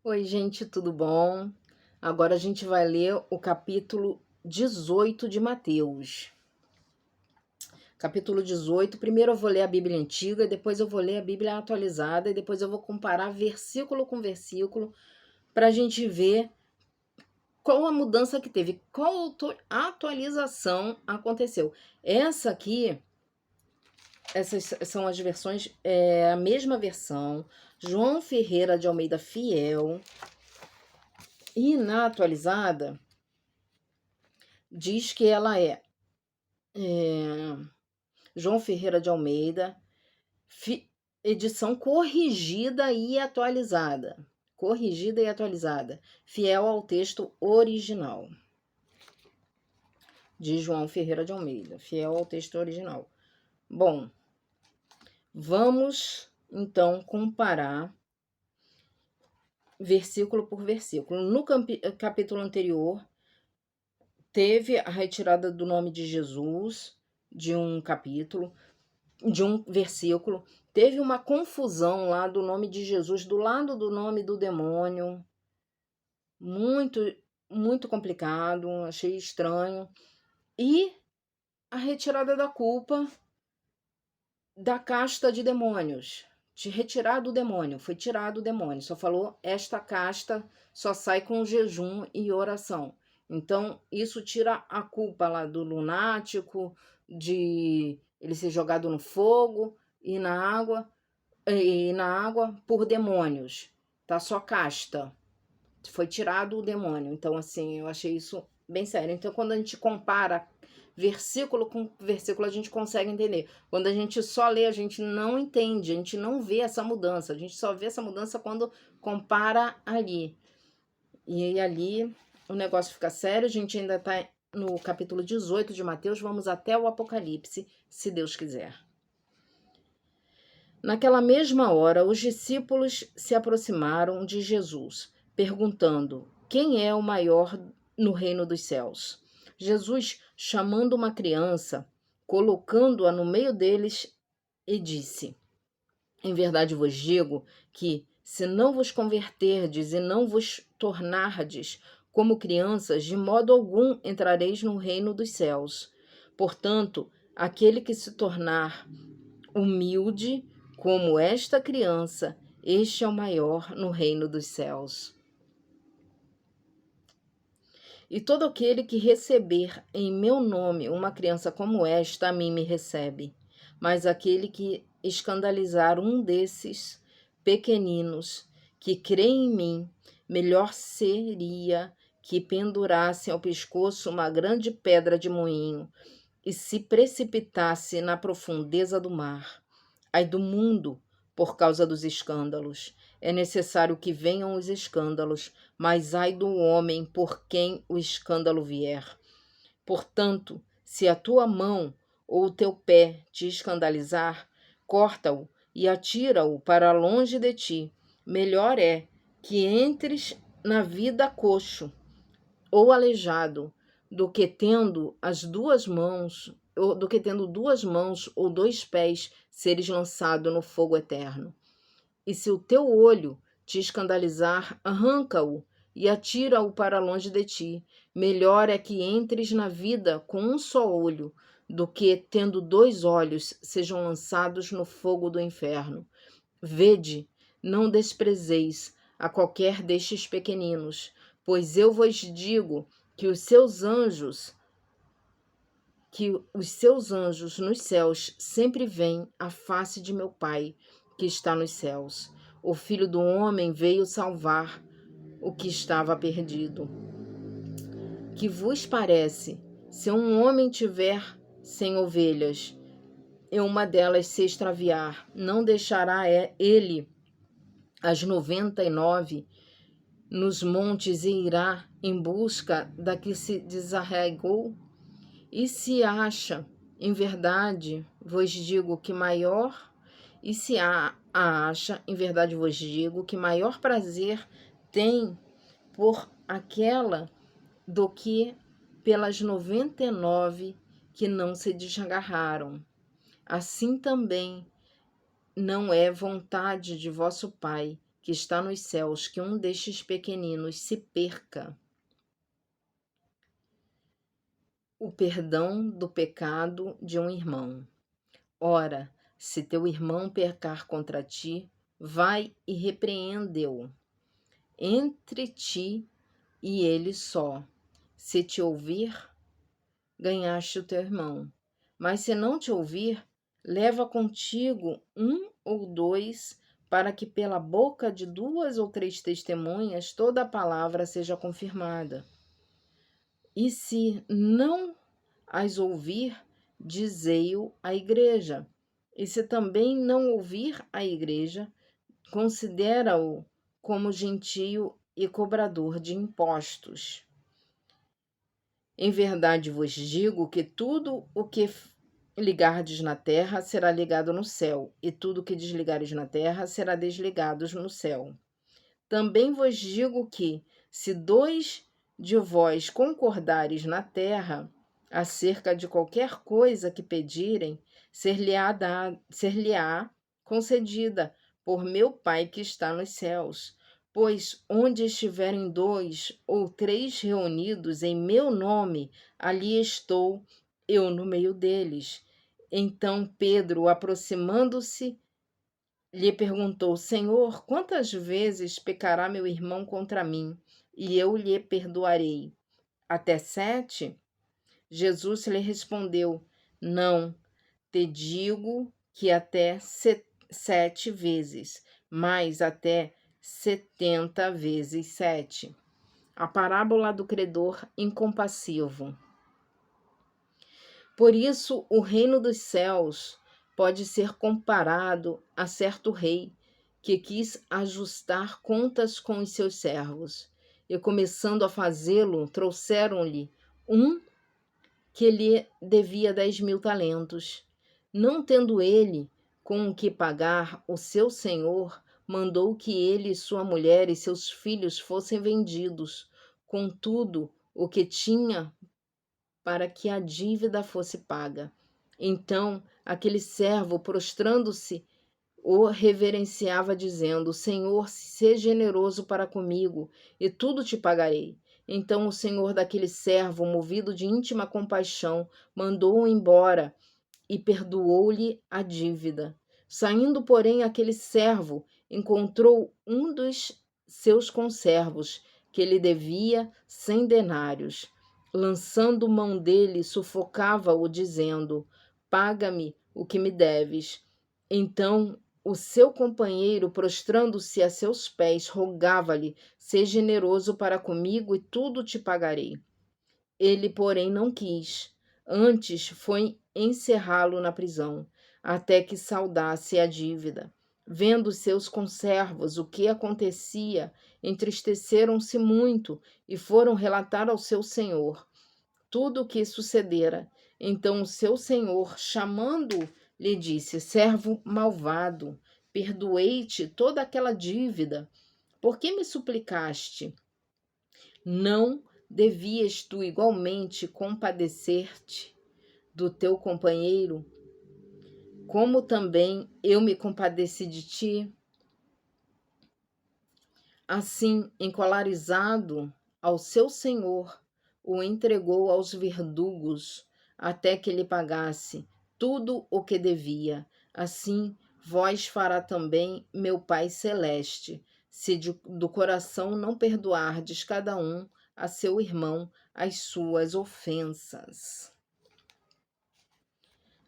Oi, gente, tudo bom? Agora a gente vai ler o capítulo 18 de Mateus. Capítulo 18. Primeiro eu vou ler a Bíblia Antiga, depois eu vou ler a Bíblia Atualizada e depois eu vou comparar versículo com versículo para a gente ver qual a mudança que teve, qual atualização aconteceu. Essas são as versões, a mesma versão, João Ferreira de Almeida Fiel, e na atualizada diz que ela é João Ferreira de Almeida, edição corrigida e atualizada. Corrigida e atualizada, fiel ao texto original. De João Ferreira de Almeida, fiel ao texto original. Bom, vamos então comparar versículo por versículo. No capítulo anterior, teve a retirada do nome de Jesus de um capítulo, de um versículo. Teve uma confusão lá do nome de Jesus do lado do nome do demônio. Muito, muito complicado, achei estranho. E a retirada da culpa da casta de demônios. De retirar do demônio, foi tirado o demônio. Só falou, esta casta só sai com jejum e oração. Então, isso tira a culpa lá do lunático, de ele ser jogado no fogo e na água por demônios. Tá só casta. Foi tirado o demônio. Então, assim, eu achei isso bem sério. Então, quando a gente compara versículo com versículo, a gente consegue entender. Quando a gente só lê, a gente não entende, a gente não vê essa mudança. A gente só vê essa mudança quando compara ali. E aí, ali, o negócio fica sério. A gente ainda está no capítulo 18 de Mateus. Vamos até o Apocalipse, se Deus quiser. Naquela mesma hora, os discípulos se aproximaram de Jesus, perguntando: quem é o maior no reino dos céus? Jesus, chamando uma criança, colocando-a no meio deles, e disse: em verdade vos digo que, se não vos converterdes e não vos tornardes como crianças, de modo algum entrareis no reino dos céus. Portanto, aquele que se tornar humilde como esta criança, este é o maior no reino dos céus. E todo aquele que receber em meu nome uma criança como esta, a mim me recebe. Mas aquele que escandalizar um desses pequeninos que crê em mim, melhor seria que pendurasse ao pescoço uma grande pedra de moinho e se precipitasse na profundeza do mar. Ai do mundo, por causa dos escândalos. É necessário que venham os escândalos, mas ai do homem por quem o escândalo vier. Portanto, se a tua mão ou o teu pé te escandalizar, corta-o e atira-o para longe de ti. Melhor é que entres na vida coxo ou aleijado, do que tendo duas mãos ou dois pés, seres lançado no fogo eterno. E se o teu olho te escandalizar, arranca-o e atira-o para longe de ti. Melhor é que entres na vida com um só olho, do que, tendo dois olhos, sejam lançados no fogo do inferno. Vede, não desprezeis a qualquer destes pequeninos, pois eu vos digo que os seus anjos nos céus sempre veem a face de meu Pai que está nos céus. O Filho do Homem veio salvar o que estava perdido. Que vos parece, se um homem tiver 100 ovelhas e uma delas se extraviar, não deixará ele as 99 nos montes e irá em busca da que se desarraigou? E se acha, em verdade, vos digo que maior, e se a acha, em verdade vos digo que maior prazer tem por aquela do que pelas 99 que não se desgarraram. Assim também não é vontade de vosso Pai que está nos céus que um destes pequeninos se perca. O perdão do pecado de um irmão. Ora, se teu irmão pecar contra ti, vai e repreende-o entre ti e ele só. Se te ouvir, ganhaste o teu irmão. Mas se não te ouvir, leva contigo um ou dois, para que pela boca de 2 ou 3 testemunhas toda a palavra seja confirmada. E se não as ouvir, dizei-o à igreja. E se também não ouvir a igreja, considera-o como gentio e cobrador de impostos. Em verdade vos digo que tudo o que ligardes na terra será ligado no céu, e tudo o que desligares na terra será desligado no céu. Também vos digo que, se 2 de vós concordares na terra acerca de qualquer coisa que pedirem, ser-lhe-á concedida por meu Pai que está nos céus. Pois onde estiverem 2 ou 3 reunidos em meu nome, ali estou eu no meio deles. Então Pedro, aproximando-se, lhe perguntou: Senhor, quantas vezes pecará meu irmão contra mim, e eu lhe perdoarei? Até 7? Jesus lhe respondeu: Não, te digo que até 7 vezes, mas até 70 vezes 7. A parábola do credor incompassivo. Por isso, o reino dos céus pode ser comparado a certo rei que quis ajustar contas com os seus servos. E, começando a fazê-lo, trouxeram-lhe um que lhe devia 10.000 talentos. Não tendo ele com o que pagar, o seu senhor mandou que ele e sua mulher e seus filhos fossem vendidos, com tudo o que tinha, para que a dívida fosse paga. Então aquele servo, prostrando-se, o reverenciava, dizendo: Senhor, seja generoso para comigo, e tudo te pagarei. Então o senhor daquele servo, movido de íntima compaixão, mandou-o embora e perdoou-lhe a dívida. Saindo, porém, aquele servo encontrou um dos seus conservos, que lhe devia 100 denários. Lançando mão dele, sufocava-o, dizendo: Paga-me o que me deves. Então o seu companheiro, prostrando-se a seus pés, rogava-lhe: Seja generoso para comigo e tudo te pagarei. Ele, porém, não quis. Antes foi encerrá-lo na prisão, até que saldasse a dívida. Vendo seus conservos o que acontecia, entristeceram-se muito e foram relatar ao seu senhor tudo o que sucedera. Então o seu senhor, chamando-o, lhe disse: Servo malvado, perdoei-te toda aquela dívida. Por que me suplicaste? Não devias tu igualmente compadecer-te do teu companheiro, como também eu me compadeci de ti? Assim, encolarizado ao seu senhor, o entregou aos verdugos, até que lhe pagasse tudo o que devia. Assim vós fará também meu Pai Celeste, se do coração não perdoardes cada um a seu irmão as suas ofensas.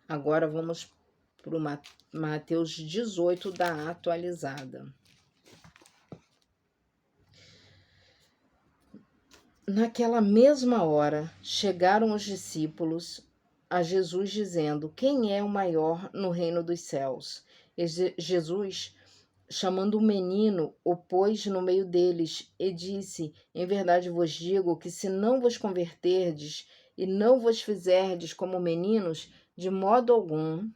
Agora vamos para o Mateus 18 da atualizada. Naquela mesma hora, chegaram os discípulos a Jesus, dizendo: Quem é o maior no reino dos céus? E Jesus, chamando o menino, o pôs no meio deles e disse: Em verdade vos digo que, se não vos converterdes e não vos fizerdes como meninos, de modo algum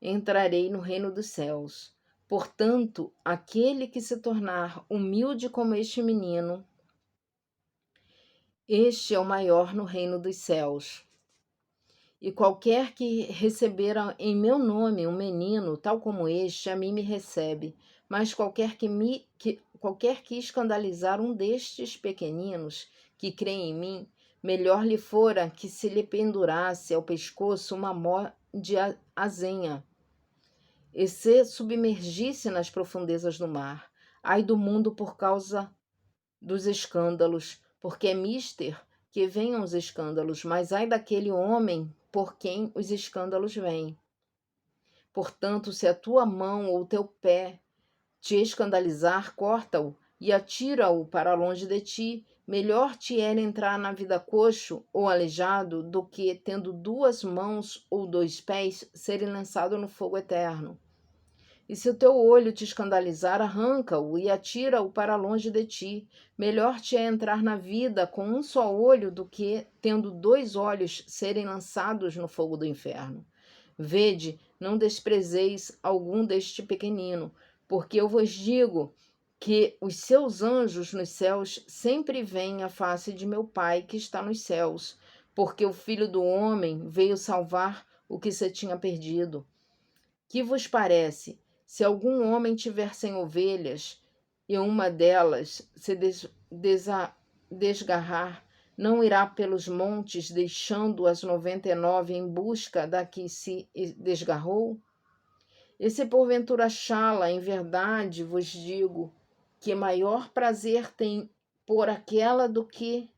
entrarei no reino dos céus. Portanto, aquele que se tornar humilde como este menino, este é o maior no reino dos céus. E qualquer que receber em meu nome um menino, tal como este, a mim me recebe. Mas qualquer que escandalizar um destes pequeninos que creem em mim, melhor lhe fora que se lhe pendurasse ao pescoço uma mó de azenha e se submergisse nas profundezas do mar. Ai do mundo por causa dos escândalos, porque é mister que venham os escândalos, mas ai daquele homem por quem os escândalos vêm. Portanto, se a tua mão ou o teu pé te escandalizar, corta-o e atira-o para longe de ti. Melhor te era entrar na vida coxo ou aleijado do que, tendo 2 mãos ou 2 pés, serem lançado no fogo eterno. E se o teu olho te escandalizar, arranca-o e atira-o para longe de ti. Melhor te é entrar na vida com um só olho do que, tendo 2 olhos, serem lançados no fogo do inferno. Vede, não desprezeis algum deste pequenino, porque eu vos digo que os seus anjos nos céus sempre veem a face de meu Pai que está nos céus, porque o Filho do Homem veio salvar o que se tinha perdido. Que vos parece? Se algum homem tiver 100 ovelhas e uma delas se desgarrar, não irá pelos montes, deixando as 99 em busca da que se desgarrou? E se porventura achá-la, em verdade vos digo que maior prazer tem por aquela do que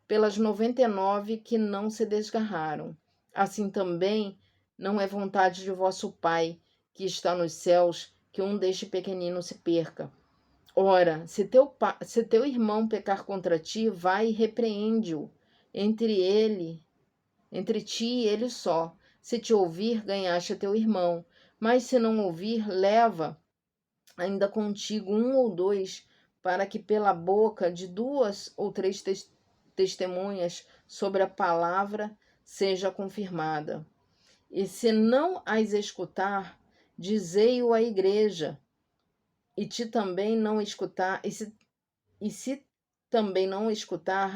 pelas 99 que não se desgarraram. Assim também não é vontade de vosso Pai, que está nos céus, que um deste pequenino se perca. Ora, se teu irmão pecar contra ti, vai e repreende-o entre ti e ele só. Se te ouvir, ganhaste teu irmão. Mas se não ouvir, leva ainda contigo 1 ou 2, para que pela boca de 2 ou 3 testemunhas sobre a palavra seja confirmada. E se não as escutar, dizei-o à igreja. E se também não escutar,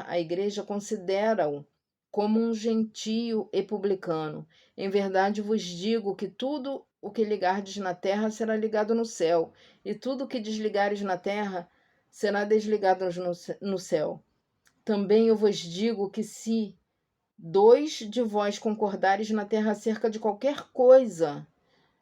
a igreja, considera-o como um gentio e publicano. Em verdade vos digo que tudo o que ligardes na terra será ligado no céu, e tudo o que desligares na terra será desligado no céu. Também eu vos digo que se 2 de vós concordares na terra acerca de qualquer coisa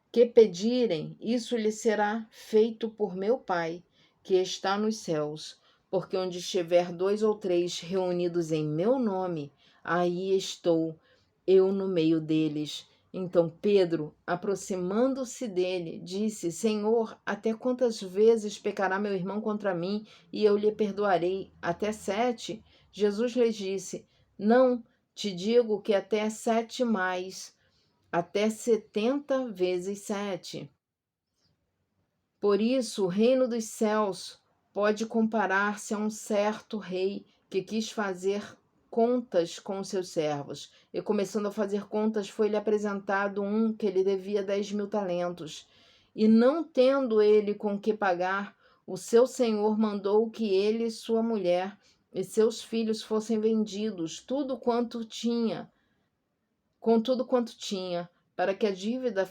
que pedirem, isso lhe será feito por meu Pai, que está nos céus. Porque onde estiver 2 ou 3 reunidos em meu nome, aí estou eu no meio deles. Então Pedro, aproximando-se dele, disse: Senhor, até quantas vezes pecará meu irmão contra mim e eu lhe perdoarei? Até 7? Jesus lhe disse: Não, te digo que até 7 mais, até 70 vezes 7. Por isso, o reino dos céus pode comparar-se a um certo rei que quis fazer contas com os seus servos. E começando a fazer contas, foi-lhe apresentado um que lhe devia 10.000 talentos. E não tendo ele com que pagar, o seu senhor mandou que ele, sua mulher e seus filhos fossem vendidos, com tudo quanto tinha, para que a dívida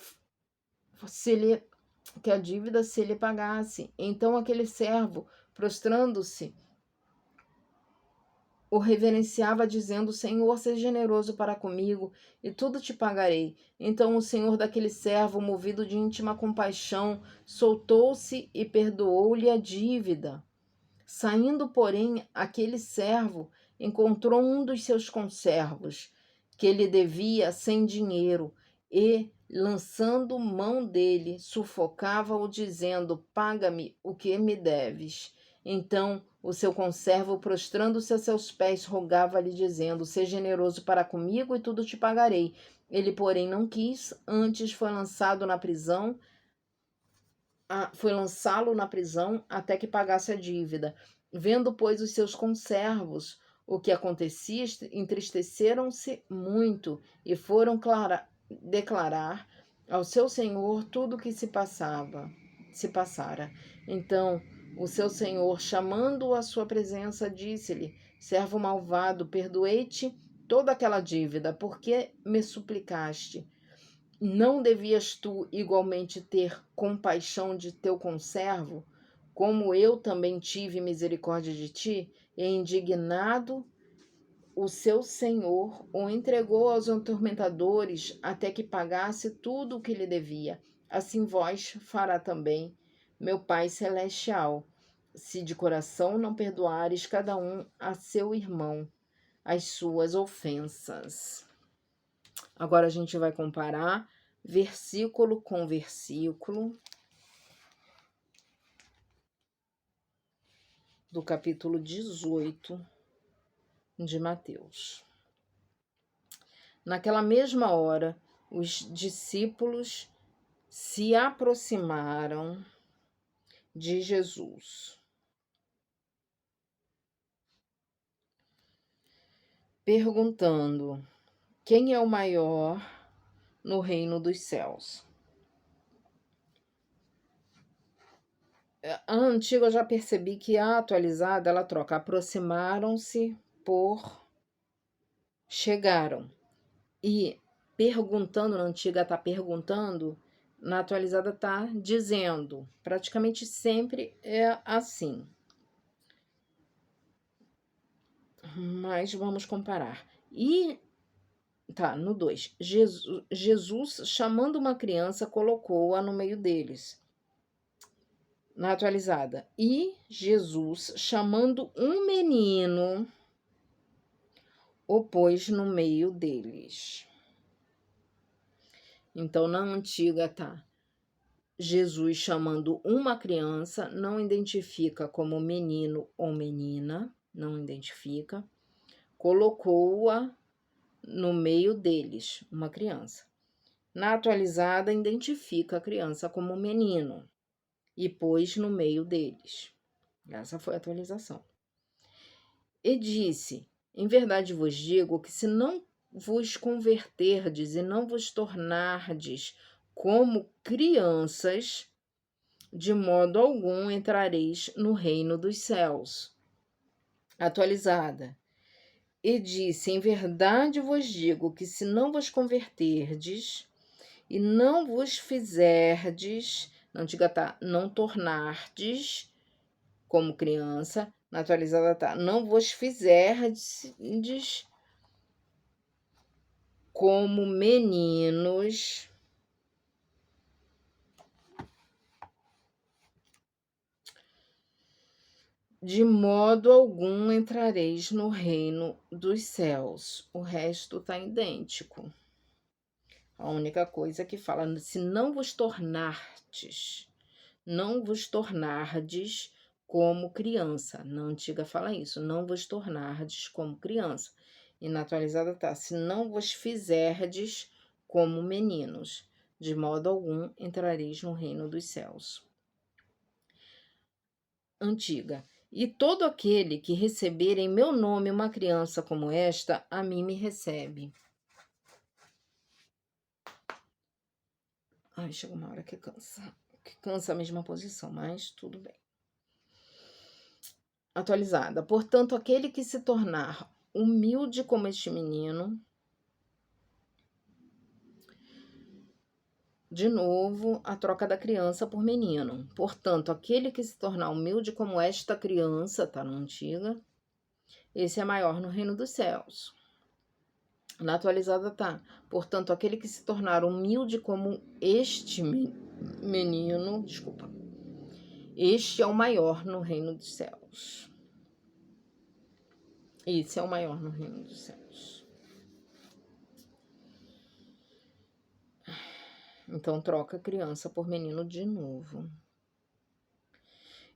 se lhe pagasse. Então aquele servo, prostrando-se, o reverenciava, dizendo: Senhor, seja generoso para comigo, e tudo te pagarei. Então o senhor daquele servo, movido de íntima compaixão, soltou-se e perdoou-lhe a dívida. Saindo, porém, aquele servo encontrou um dos seus conservos, que lhe devia 100 dinheiro, e, lançando mão dele, sufocava-o, dizendo: Paga-me o que me deves. Então o seu conservo, prostrando-se a seus pés, rogava-lhe, dizendo: Seja generoso para comigo, e tudo te pagarei. Ele, porém, não quis, antes foi lançá-lo na prisão até que pagasse a dívida. Vendo, pois, os seus conservos o que acontecia, entristeceram-se muito e foram declarar ao seu senhor tudo o que se passara. Então o seu senhor, chamando-o à sua presença, disse-lhe: Servo malvado, perdoei-te toda aquela dívida, porque me suplicaste. Não devias tu igualmente ter compaixão de teu conservo, como eu também tive misericórdia de ti? E indignado, o seu senhor o entregou aos atormentadores até que pagasse tudo o que lhe devia. Assim vós fará também meu Pai Celestial, se de coração não perdoares cada um a seu irmão as suas ofensas. Agora a gente vai comparar versículo com versículo do capítulo 18 de Mateus. Naquela mesma hora, os discípulos se aproximaram de Jesus, perguntando: quem é o maior no reino dos céus? A antiga eu já percebi que a atualizada ela troca aproximaram-se por chegaram. E perguntando, na antiga tá perguntando, na atualizada tá dizendo. Praticamente sempre é assim. Mas vamos comparar. E tá, no 2. Jesus, chamando uma criança, colocou-a no meio deles. Na atualizada. E Jesus, chamando um menino, o pôs no meio deles. Então, na antiga tá Jesus chamando uma criança, não identifica como menino ou menina, não identifica, colocou-a no meio deles, uma criança. Na atualizada, identifica a criança como menino e pôs no meio deles. Essa foi a atualização. E disse: em verdade vos digo que se não vos converterdes e não vos tornardes como crianças, de modo algum entrareis no reino dos céus. Atualizada. E disse: em verdade vos digo que se não vos converterdes e não vos fizerdes, não diga tá, não tornardes como criança, na atualizada tá, não vos fizerdes como meninos, de modo algum entrareis no reino dos céus. O resto está idêntico. A única coisa que fala, se não vos tornardes, não vos tornardes como criança. Na antiga fala isso, não vos tornardes como criança. E na atualizada tá, se não vos fizerdes como meninos, de modo algum entrareis no reino dos céus. Antiga. E todo aquele que receber em meu nome uma criança como esta, a mim me recebe. Ai, chega uma hora que cansa. Que cansa a mesma posição, mas tudo bem. Atualizada. Portanto, aquele que se tornar humilde como este menino, de novo, a troca da criança por menino. Portanto, aquele que se tornar humilde como esta criança, tá na antiga, esse é maior no reino dos céus. Na atualizada tá. Portanto, aquele que se tornar humilde como este menino, desculpa, este é o maior no reino dos céus. Esse é o maior no reino dos céus. Então, troca criança por menino de novo.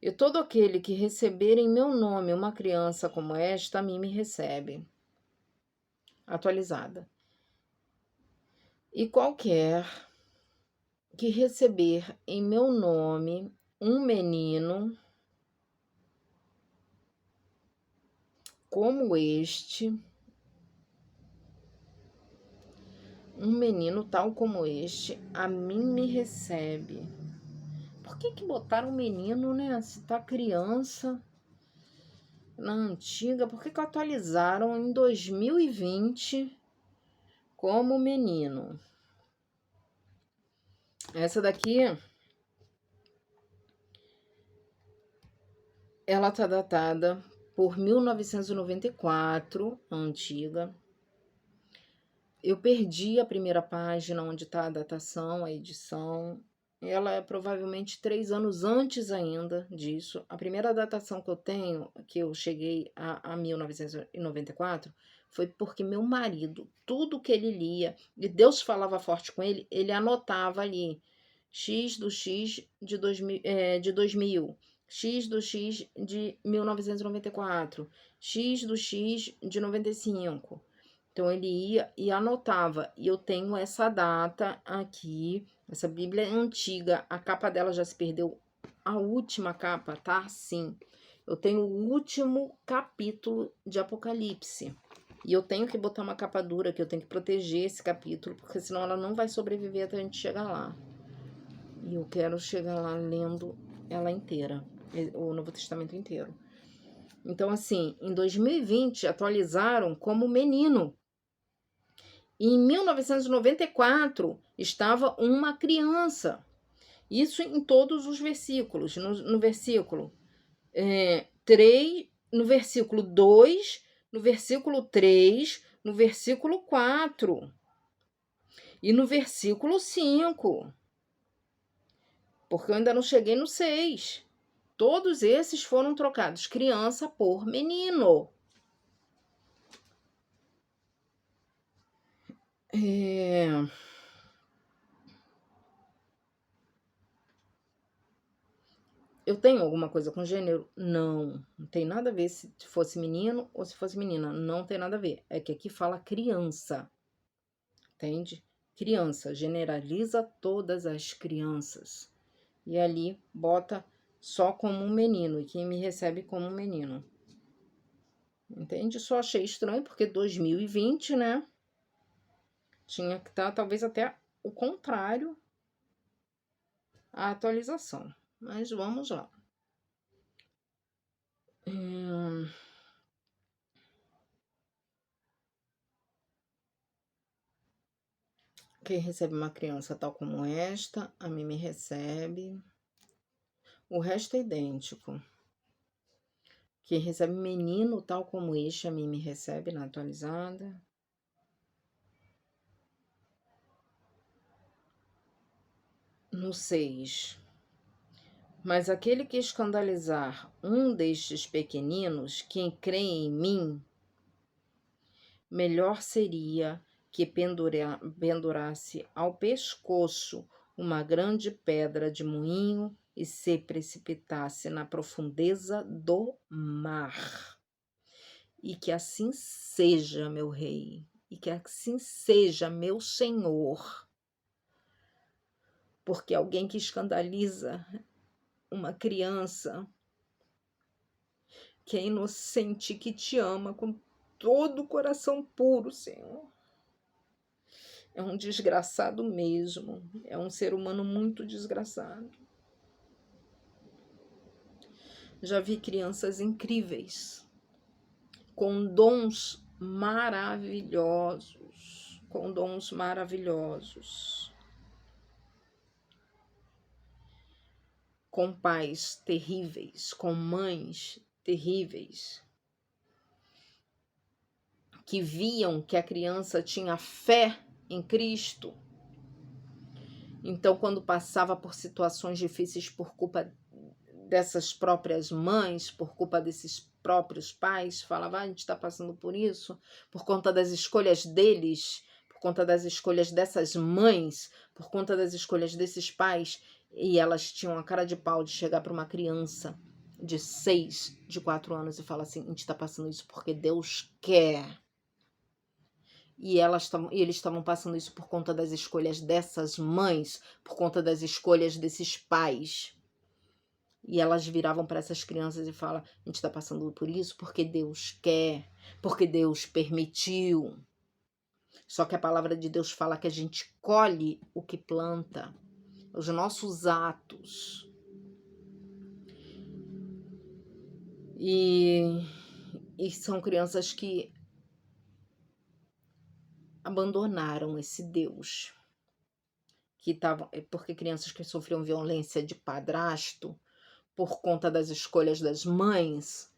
E todo aquele que receber em meu nome uma criança como esta, a mim me recebe. Atualizada. E qualquer que receber em meu nome um menino como este, um menino tal como este, a mim me recebe. Por que botaram menino, né? Se tá criança na antiga, por que atualizaram em 2020 como menino? Essa daqui, ela tá datada por 1994, a antiga. Eu perdi a primeira página onde está a datação, a edição. Ela é provavelmente 3 anos antes ainda disso. A primeira datação que eu tenho, que eu cheguei a 1994, foi porque meu marido, tudo que ele lia, e Deus falava forte com ele, ele anotava ali. X do X de 2000, X do X de 1994, X do X de 95. Então ele ia e anotava. E eu tenho essa data aqui. Essa Bíblia é antiga. A capa dela já se perdeu. A última capa tá assim. Eu tenho o último capítulo de Apocalipse. E eu tenho que botar uma capa dura, que eu tenho que proteger esse capítulo, porque senão ela não vai sobreviver até a gente chegar lá. E eu quero chegar lá lendo ela inteira, o Novo Testamento inteiro. Então, assim, em 2020 atualizaram como menino. E em 1994 estava uma criança. Isso em todos os versículos. No versículo 3, no versículo 2, no versículo 3, no versículo 4 e no versículo 5. Porque eu ainda não cheguei no 6. Todos esses foram trocados criança por menino. Eu tenho alguma coisa com gênero? Não. Não tem nada a ver se fosse menino ou se fosse menina. Não tem nada a ver. É que aqui fala criança. Entende? Criança. Generaliza todas as crianças. E ali bota só como um menino. E quem me recebe como um menino. Entende? Só achei estranho porque 2020, né? Tinha que estar talvez até o contrário a atualização. Mas vamos lá. Quem recebe uma criança tal como esta, a mim me recebe. O resto é idêntico. Quem recebe menino tal como este, a mim me recebe na atualizada. No 6. Mas aquele que escandalizar um destes pequeninos, quem crê em mim, melhor seria que pendurasse ao pescoço uma grande pedra de moinho e se precipitasse na profundeza do mar. E que assim seja, meu rei, e que assim seja, meu senhor. Porque alguém que escandaliza uma criança que é inocente, que te ama com todo o coração puro, Senhor, é um desgraçado mesmo. É um ser humano muito desgraçado. Já vi crianças incríveis, com dons maravilhosos. Com dons maravilhosos. Com pais terríveis, com mães terríveis, que viam que a criança tinha fé em Cristo. Então, quando passava por situações difíceis por culpa dessas próprias mães, por culpa desses próprios pais, falava, a gente está passando por isso, por conta das escolhas deles, por conta das escolhas dessas mães, por conta das escolhas desses pais, e elas tinham a cara de pau de chegar para uma criança de 6, de 4 anos e falar assim, a gente está passando isso porque Deus quer. E eles estavam passando isso por conta das escolhas dessas mães, por conta das escolhas desses pais. E elas viravam para essas crianças e falam, a gente está passando por isso porque Deus quer, porque Deus permitiu. Só que a palavra de Deus fala que a gente colhe o que planta, os nossos atos. E são crianças que abandonaram esse Deus, porque crianças que sofriam violência de padrasto por conta das escolhas das mães,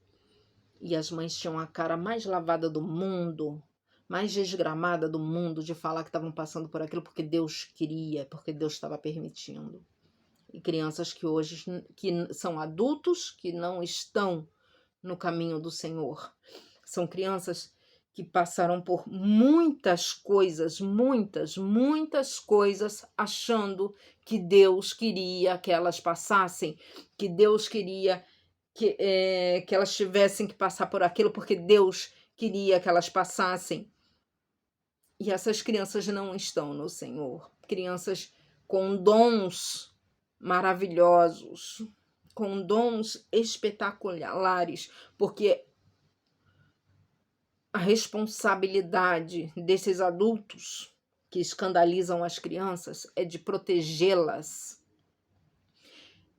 e as mães tinham a cara mais lavada do mundo, mais desgramada do mundo de falar que estavam passando por aquilo porque Deus queria, porque Deus estava permitindo. E crianças que hoje que são adultos, que não estão no caminho do Senhor. São crianças que passaram por muitas coisas, muitas coisas, achando que Deus queria que elas passassem, que Deus queria que elas tivessem que passar por aquilo, porque Deus queria que elas passassem. E essas crianças não estão no Senhor. Crianças com dons maravilhosos, com dons espetaculares, porque a responsabilidade desses adultos que escandalizam as crianças é de protegê-las,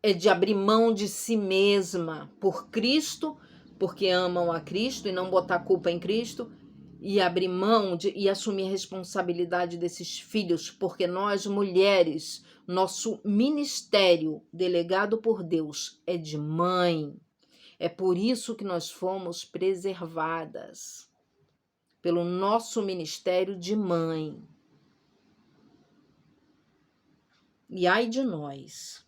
é de abrir mão de si mesma por Cristo, porque amam a Cristo e não botar culpa em Cristo, e abrir mão e assumir a responsabilidade desses filhos, porque nós, mulheres, nosso ministério delegado por Deus é de mãe. É por isso que nós fomos preservadas, pelo nosso ministério de mãe. E ai de nós,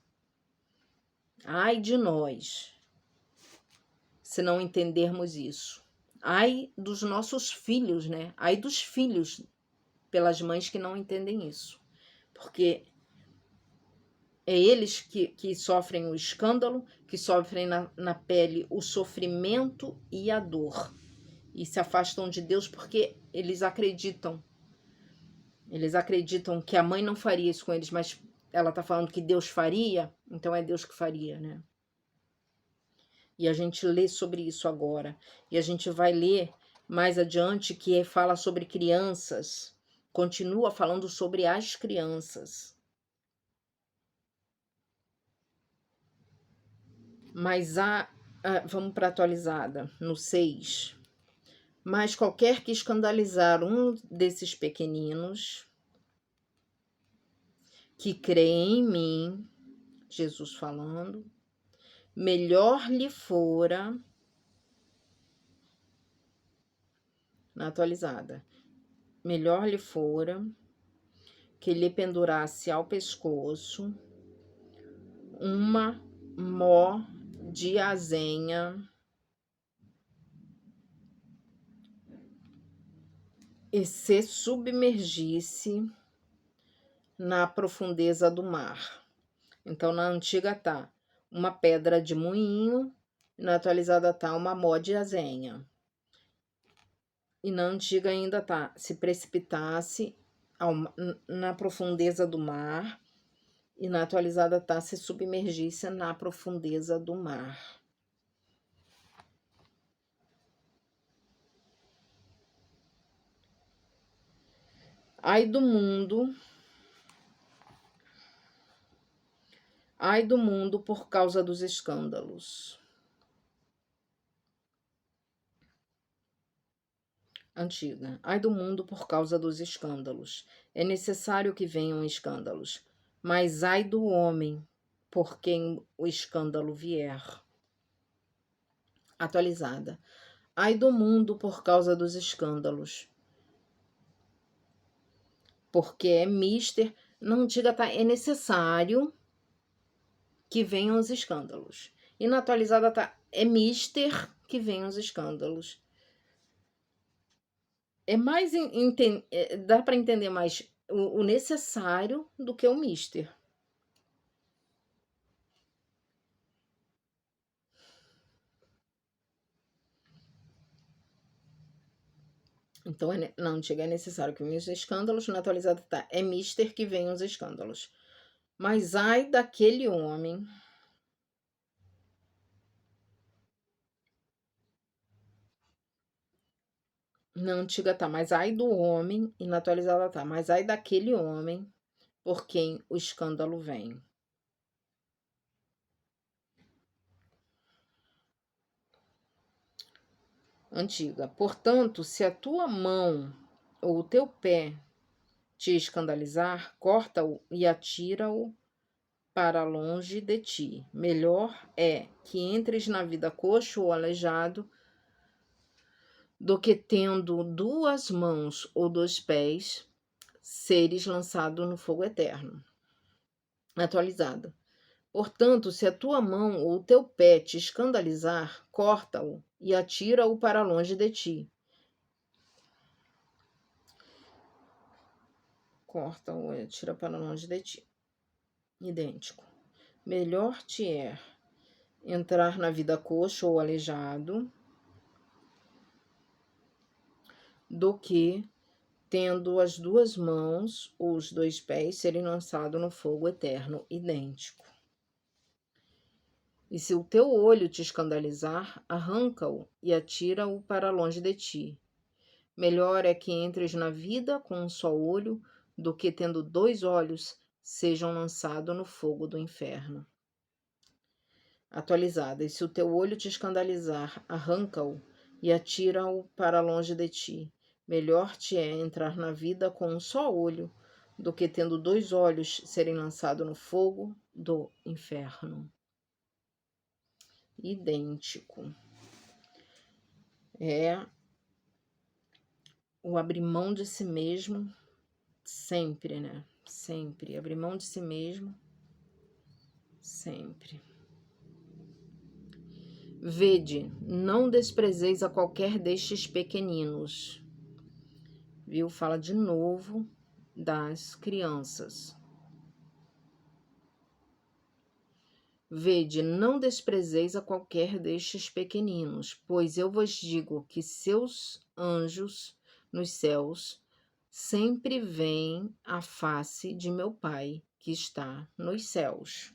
se não entendermos isso. Ai dos nossos filhos, né? Ai dos filhos pelas mães que não entendem isso. Porque é eles que sofrem o escândalo, que sofrem na pele o sofrimento e a dor. E se afastam de Deus porque eles acreditam. Eles acreditam que a mãe não faria isso com eles, mas ela está falando que Deus faria, então é Deus que faria, né? E a gente lê sobre isso agora. E a gente vai ler mais adiante que fala sobre crianças. Continua falando sobre as crianças. Mas vamos para a atualizada, no 6. Mas qualquer que escandalizar um desses pequeninos que creem em mim, Jesus falando, melhor lhe fora, na atualizada, melhor lhe fora que lhe pendurasse ao pescoço uma mó de azenha e se submergisse na profundeza do mar. Então, na antiga tá uma pedra de moinho, na atualizada tá uma mó de azenha. E na antiga ainda tá, se precipitasse na profundeza do mar, e na atualizada tá, se submergisse na profundeza do mar. Ai do mundo por causa dos escândalos. Antiga. Ai do mundo por causa dos escândalos. É necessário que venham escândalos, mas ai do homem por quem o escândalo vier. Atualizada. Ai do mundo por causa dos escândalos. Porque é mister. Na antiga tá, é necessário que venham os escândalos. E na atualizada tá, é mister que venham os escândalos. É mais dá para entender mais o necessário do que o mister. Então, na antiga é necessário que venham os escândalos, na atualizada tá, é mister que venham os escândalos. Mas ai daquele homem. Na antiga tá, mas ai do homem, e na atualizada tá, mas ai daquele homem por quem o escândalo vem. Antiga. Portanto, se a tua mão ou o teu pé te escandalizar, corta-o e atira-o para longe de ti. Melhor é que entres na vida coxo ou aleijado do que tendo 2 mãos ou 2 pés, seres lançado no fogo eterno. Atualizada. Portanto, se a tua mão ou o teu pé te escandalizar, corta-o e atira-o para longe de ti. Corta-o e atira para longe de ti. Idêntico. Melhor te é entrar na vida coxo ou aleijado do que, tendo as 2 mãos ou os 2 pés, serem lançados no fogo eterno. Idêntico. E se o teu olho te escandalizar, arranca-o e atira-o para longe de ti. Melhor é que entres na vida com um só olho, do que tendo 2 olhos, sejam lançados no fogo do inferno. Atualizada. E se o teu olho te escandalizar, arranca-o e atira-o para longe de ti. Melhor te é entrar na vida com um só olho, do que tendo 2 olhos, serem lançados no fogo do inferno. Idêntico. É o abrir mão de si mesmo, sempre, né? Sempre. Abrir mão de si mesmo, sempre. Vede, não desprezeis a qualquer destes pequeninos. Viu? Fala de novo das crianças. Vede, não desprezeis a qualquer destes pequeninos, pois eu vos digo que seus anjos nos céus sempre veem a face de meu Pai que está nos céus.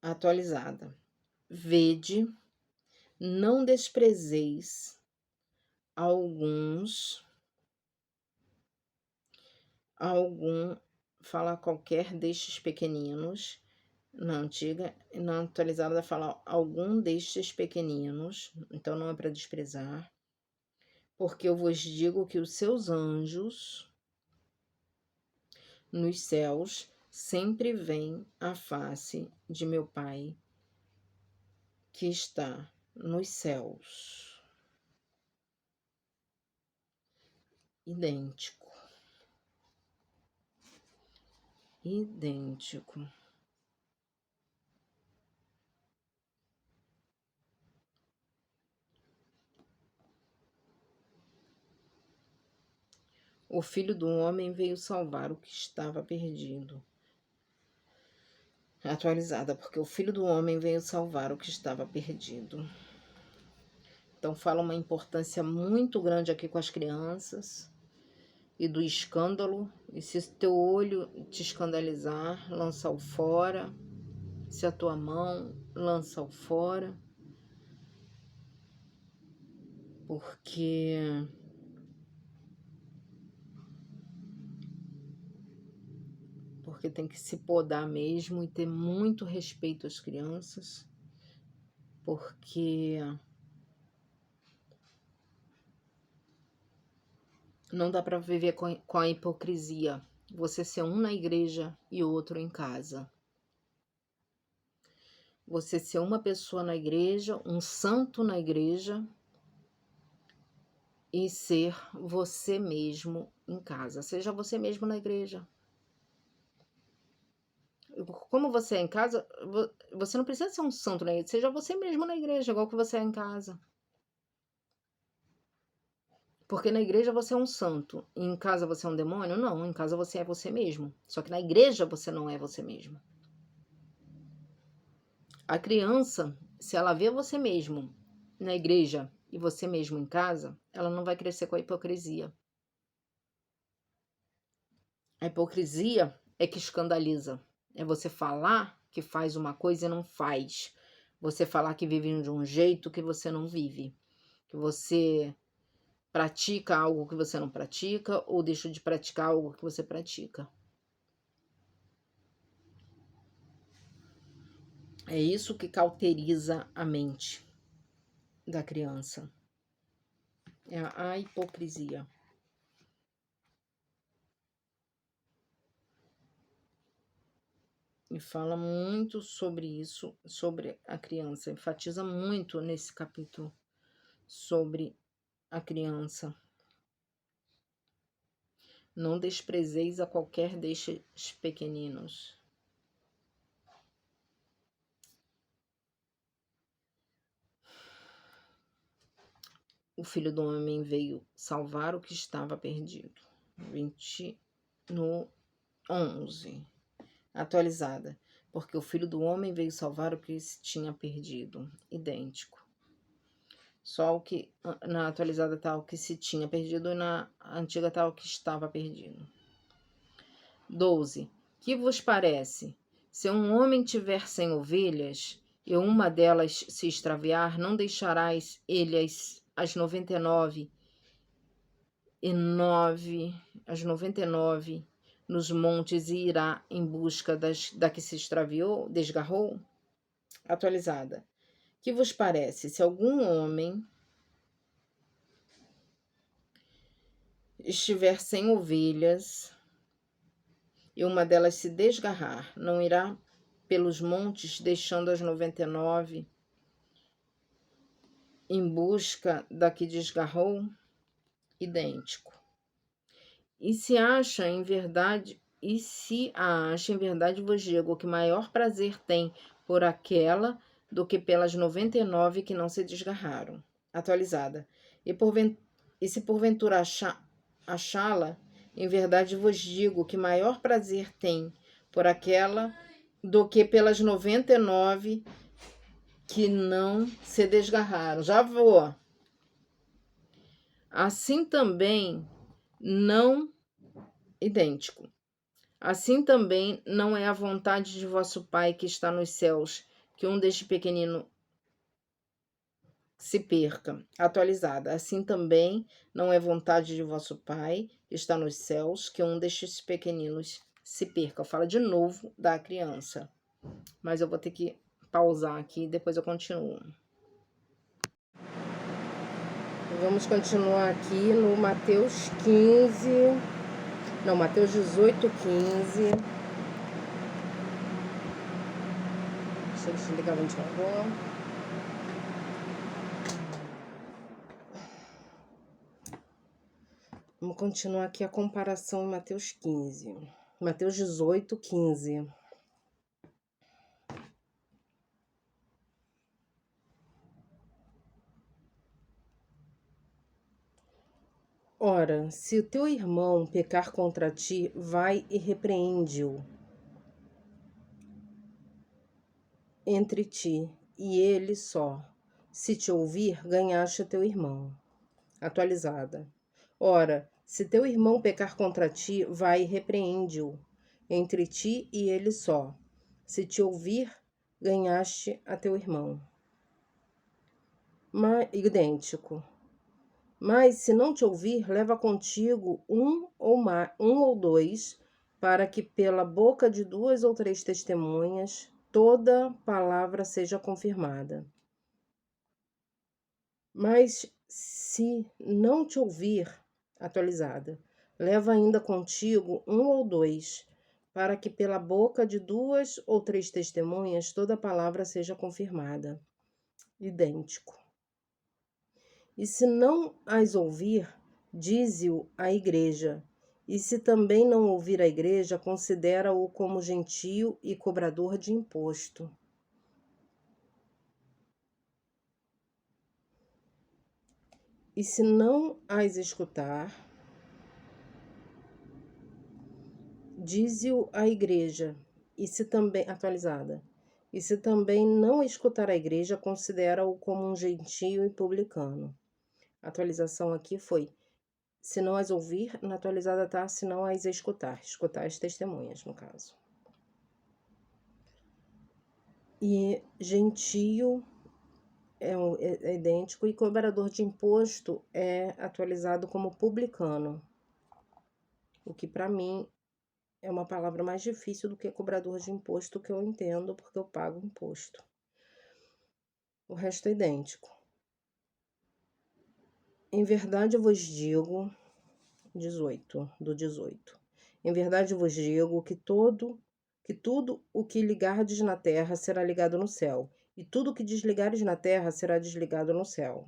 Atualizada. Vede, não desprezeis fala qualquer destes pequeninos. Na antiga, na atualizada fala algum destes pequeninos, então não é para desprezar, porque eu vos digo que os seus anjos nos céus sempre veem a face de meu Pai que está nos céus. Idêntico. Idêntico. O Filho do Homem veio salvar o que estava perdido. Atualizada, porque o Filho do Homem veio salvar o que estava perdido. Então fala uma importância muito grande aqui com as crianças e do escândalo. E se teu olho te escandalizar, lança-o fora. Se a tua mão, lança-o fora. Porque tem que se podar mesmo e ter muito respeito às crianças. Porque não dá para viver com a hipocrisia. Você ser um na igreja e outro em casa. Você ser uma pessoa na igreja, um santo na igreja, e ser você mesmo em casa. Seja você mesmo na igreja. Como você é em casa, você não precisa ser um santo na igreja. Seja você mesmo na igreja, igual que você é em casa. Porque na igreja você é um santo e em casa você é um demônio? Não, em casa você é você mesmo. Só que na igreja você não é você mesmo. A criança, se ela vê você mesmo na igreja e você mesmo em casa, ela não vai crescer com a hipocrisia. A hipocrisia é que escandaliza. É você falar que faz uma coisa e não faz. Você falar que vive de um jeito que você não vive. Que você pratica algo que você não pratica ou deixa de praticar algo que você pratica. É isso que cauteriza a mente da criança. É a hipocrisia. E fala muito sobre isso, sobre a criança. Enfatiza muito nesse capítulo sobre a criança. Não desprezeis a qualquer destes pequeninos. O Filho do Homem veio salvar o que estava perdido. 20 no 11. Atualizada. Porque o Filho do Homem veio salvar o que se tinha perdido. Idêntico. Só o que na atualizada está o que se tinha perdido e na antiga está o que estava perdido. 12. Que vos parece? Se um homem tiver 100 ovelhas e uma delas se extraviar, não deixarás ele as 99 nos montes e irá em busca da que se extraviou, desgarrou? Atualizada. Que vos parece? Se algum homem estiver 100 ovelhas e uma delas se desgarrar, não irá pelos montes, deixando as 99 em busca da que desgarrou? Idêntico. E se a acha em verdade, vos digo que maior prazer tem por aquela do que pelas 99 que não se desgarraram. Atualizada. E se porventura achá-la, em verdade vos digo que maior prazer tem por aquela do que pelas 99 que não se desgarraram. Já vou. Assim também não idêntico. Assim também não é a vontade de vosso Pai que está nos céus que um deste pequenino se perca. Atualizada. Assim também não é vontade de vosso Pai que está nos céus que um destes pequeninos se perca. Fala de novo da criança. Mas eu vou ter que pausar aqui e depois eu continuo. Vamos continuar aqui no Mateus 15. Não, Mateus 18, 15. Deixa eu desligar o ventilador. Vamos continuar aqui a comparação em Mateus 15. Mateus 18, 15. Ora, se o teu irmão pecar contra ti, vai e repreende-o entre ti e ele só. Se te ouvir, ganhaste teu irmão. Atualizada. Ora, se teu irmão pecar contra ti, vai e repreende-o entre ti e ele só. Se te ouvir, ganhaste a teu irmão. Idêntico. Mas se não te ouvir, leva contigo um ou dois, para que pela boca de 2 ou 3 testemunhas toda palavra seja confirmada. Mas se não te ouvir, atualizada, leva ainda contigo um ou dois, para que pela boca de 2 ou 3 testemunhas toda palavra seja confirmada. Idêntico. E se não as ouvir, dize-o à igreja. E se também não ouvir a igreja, considera-o como gentio e cobrador de imposto. E se não as escutar, dize-o à igreja. E se também, atualizada. E se também não escutar a igreja, considera-o como um gentio e publicano. A atualização aqui foi: se não as ouvir, na atualizada tá, se não as escutar as testemunhas, no caso. E gentio é idêntico e cobrador de imposto é atualizado como publicano, o que para mim é uma palavra mais difícil do que cobrador de imposto, que eu entendo porque eu pago imposto. O resto é idêntico. Em verdade vos digo, 18. Em verdade vos digo que tudo o que ligardes na terra será ligado no céu, e tudo o que desligares na terra será desligado no céu.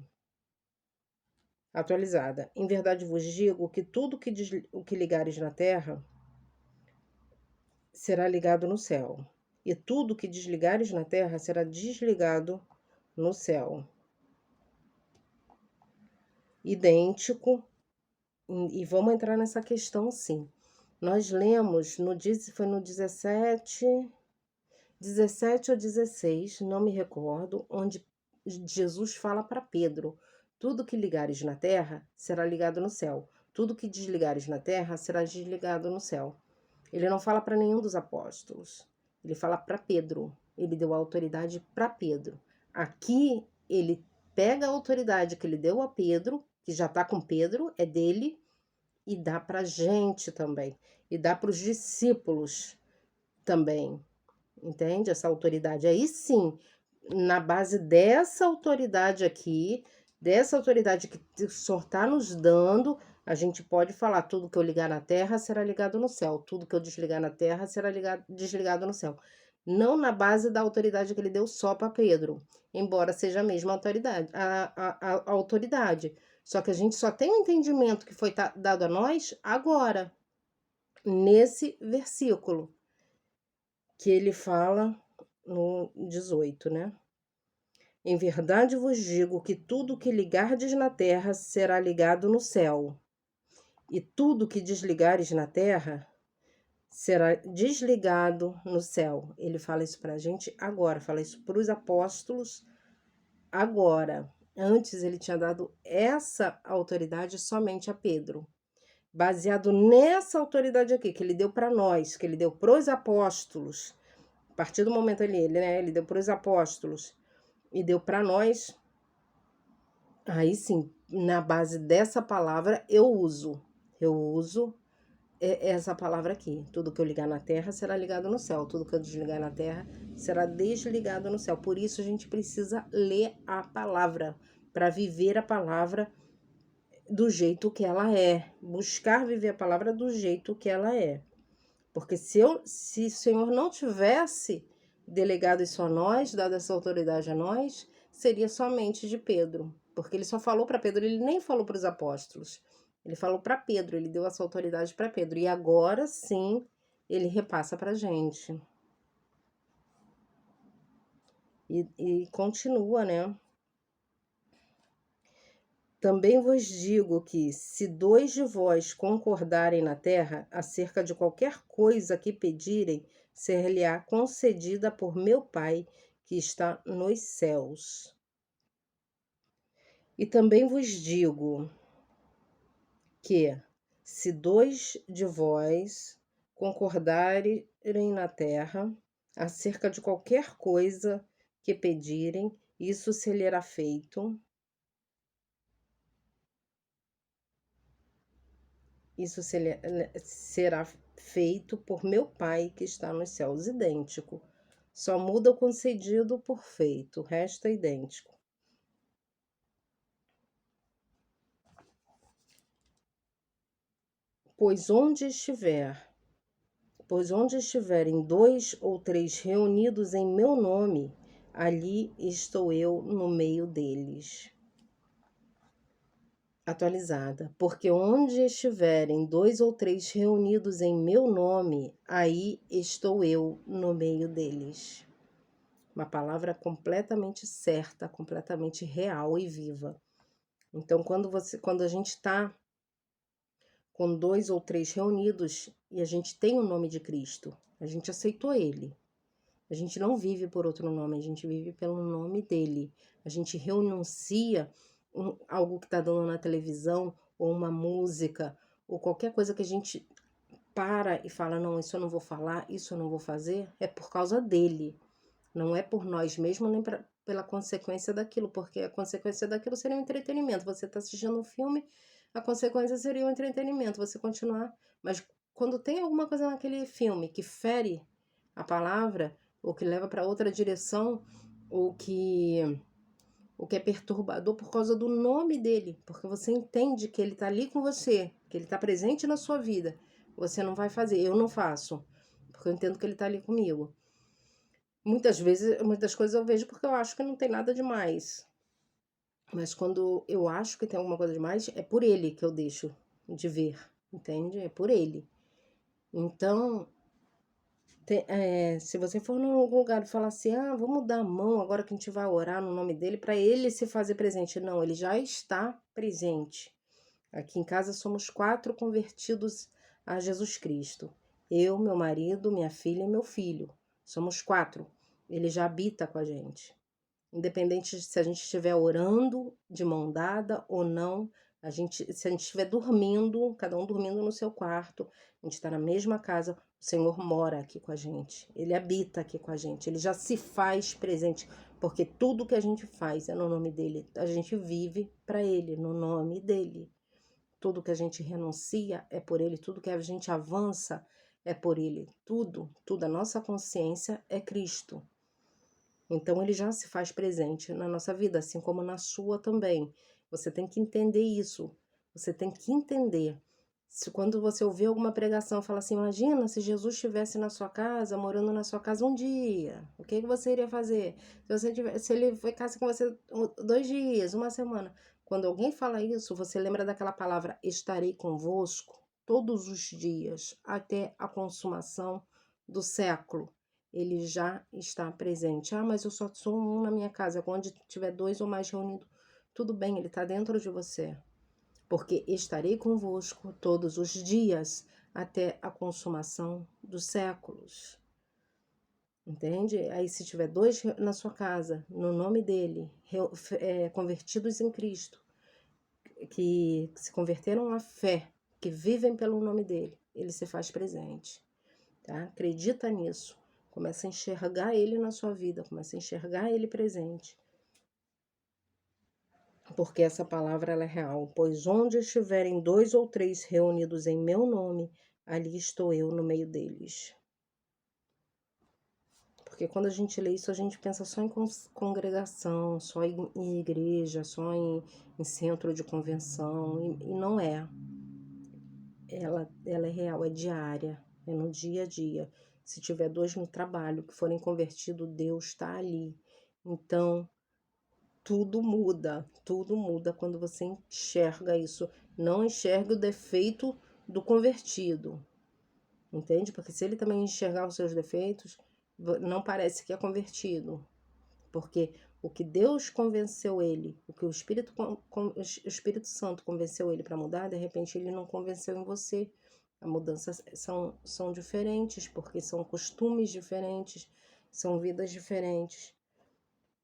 Atualizada. Em verdade vos digo que tudo o que ligares na terra será ligado no céu, e tudo o que desligares na terra será desligado no céu. Idêntico, e vamos entrar nessa questão sim. Nós lemos, foi no 17 ou 16, não me recordo, onde Jesus fala para Pedro: tudo que ligares na terra será ligado no céu, tudo que desligares na terra será desligado no céu. Ele não fala para nenhum dos apóstolos, ele fala para Pedro, ele deu a autoridade para Pedro. Aqui ele pega a autoridade que ele deu a Pedro, que já está com Pedro, é dele, e dá para a gente também, e dá para os discípulos também. Entende? Essa autoridade. Aí sim, na base dessa autoridade aqui, dessa autoridade que o Senhor está nos dando, a gente pode falar: tudo que eu ligar na terra será ligado no céu, tudo que eu desligar na terra será desligado no céu. Não na base da autoridade que ele deu só para Pedro, embora seja a mesma autoridade, a autoridade. Só que a gente só tem o entendimento que foi dado a nós agora, nesse versículo que ele fala no 18, né? Em verdade vos digo que tudo que ligardes na terra será ligado no céu, e tudo que desligares na terra será desligado no céu. Ele fala isso para a gente agora, fala isso para os apóstolos agora. Antes ele tinha dado essa autoridade somente a Pedro. Baseado nessa autoridade aqui, que ele deu para nós, que ele deu para os apóstolos, a partir do momento ali, né, ele deu para os apóstolos e deu para nós, aí sim, na base dessa palavra, eu uso essa palavra aqui. Tudo que eu ligar na terra será ligado no céu, tudo que eu desligar na terra será desligado no céu. Por isso a gente precisa ler a palavra, para viver a palavra do jeito que ela é, buscar viver a palavra do jeito que ela é. Porque se o Senhor não tivesse delegado isso a nós, dado essa autoridade a nós, seria somente de Pedro. Porque ele só falou para Pedro, ele nem falou para os apóstolos. Ele falou para Pedro, ele deu essa autoridade para Pedro. E agora sim, ele repassa para a gente. E continua, né? Também vos digo que, se 2 de vós concordarem na terra acerca de qualquer coisa que pedirem, ser-lhe-á concedida por meu Pai que está nos céus. E também vos digo que, se 2 de vós concordarem na terra acerca de qualquer coisa que pedirem, isso se lhe feito. Isso será feito por meu Pai que está nos céus. Idêntico. Só muda o concedido por feito. O resto é idêntico. Pois onde estiverem 2 ou 3 reunidos em meu nome, ali estou eu no meio deles. Atualizada. Porque onde estiverem 2 ou 3 reunidos em meu nome, aí estou eu no meio deles. Uma palavra completamente certa, completamente real e viva. Então, quando a gente está com 2 ou 3 reunidos e a gente tem o nome de Cristo, a gente aceitou ele. A gente não vive por outro nome, a gente vive pelo nome dele. A gente renuncia algo que está dando na televisão, ou uma música, ou qualquer coisa que a gente para e fala: não, isso eu não vou falar, isso eu não vou fazer, é por causa dele. Não é por nós mesmos, nem pela consequência daquilo, porque a consequência daquilo seria um entretenimento. Você está assistindo um filme, a consequência seria um entretenimento, você continuar. Mas quando tem alguma coisa naquele filme que fere a palavra, ou que leva para outra direção, ou que o que é perturbador por causa do nome dele, porque você entende que ele está ali com você, que ele está presente na sua vida. Você não vai fazer, eu não faço, porque eu entendo que ele está ali comigo. Muitas vezes, muitas coisas eu vejo porque eu acho que não tem nada demais. Mas quando eu acho que tem alguma coisa demais, é por ele que eu deixo de ver, entende? É por ele. Então, se você for num lugar e falar assim, vamos dar a mão agora que a gente vai orar no nome dele, para ele se fazer presente. Não, ele já está presente. Aqui em casa somos 4 convertidos a Jesus Cristo. Eu, meu marido, minha filha e meu filho. Somos 4. Ele já habita com a gente. Independente de se a gente estiver orando de mão dada ou não, se a gente estiver dormindo, cada um dormindo no seu quarto, a gente está na mesma casa, o Senhor mora aqui com a gente, Ele habita aqui com a gente, Ele já se faz presente, porque tudo que a gente faz é no nome dEle, a gente vive para Ele, no nome dEle. Tudo que a gente renuncia é por Ele, tudo que a gente avança é por Ele, tudo, a nossa consciência é Cristo. Então ele já se faz presente na nossa vida, assim como na sua também. Você tem que entender isso. Você tem que entender. Se quando você ouvir alguma pregação, fala assim: imagina se Jesus estivesse na sua casa, morando na sua casa um dia, o que você iria fazer? Se ele ficasse com você 2 dias, uma semana. Quando alguém fala isso, você lembra daquela palavra: estarei convosco todos os dias, até a consumação do século. Ele já está presente. Mas eu só sou um na minha casa. Quando tiver 2 ou mais reunidos, tudo bem, ele está dentro de você. Porque estarei convosco todos os dias até a consumação dos séculos. Entende? Aí se tiver 2 na sua casa, no nome dele, convertidos em Cristo, que se converteram à fé, que vivem pelo nome dele, ele se faz presente. Tá? Acredita nisso. Começa a enxergar ele na sua vida, começa a enxergar ele presente. Porque essa palavra ela é real. Pois onde estiverem 2 ou 3 reunidos em meu nome, ali estou eu no meio deles. Porque quando a gente lê isso, a gente pensa só em congregação, só em igreja, só em centro de convenção, e não é. Ela é real, é diária, é no dia a dia. Se tiver 2 no trabalho que forem convertidos, Deus está ali. Então, tudo muda quando você enxerga isso. Não enxerga o defeito do convertido, entende? Porque se ele também enxergar os seus defeitos, não parece que é convertido. Porque o que Deus convenceu ele, o que o Espírito Santo convenceu ele para mudar, de repente ele não convenceu em você. As mudanças são diferentes, porque são costumes diferentes, são vidas diferentes.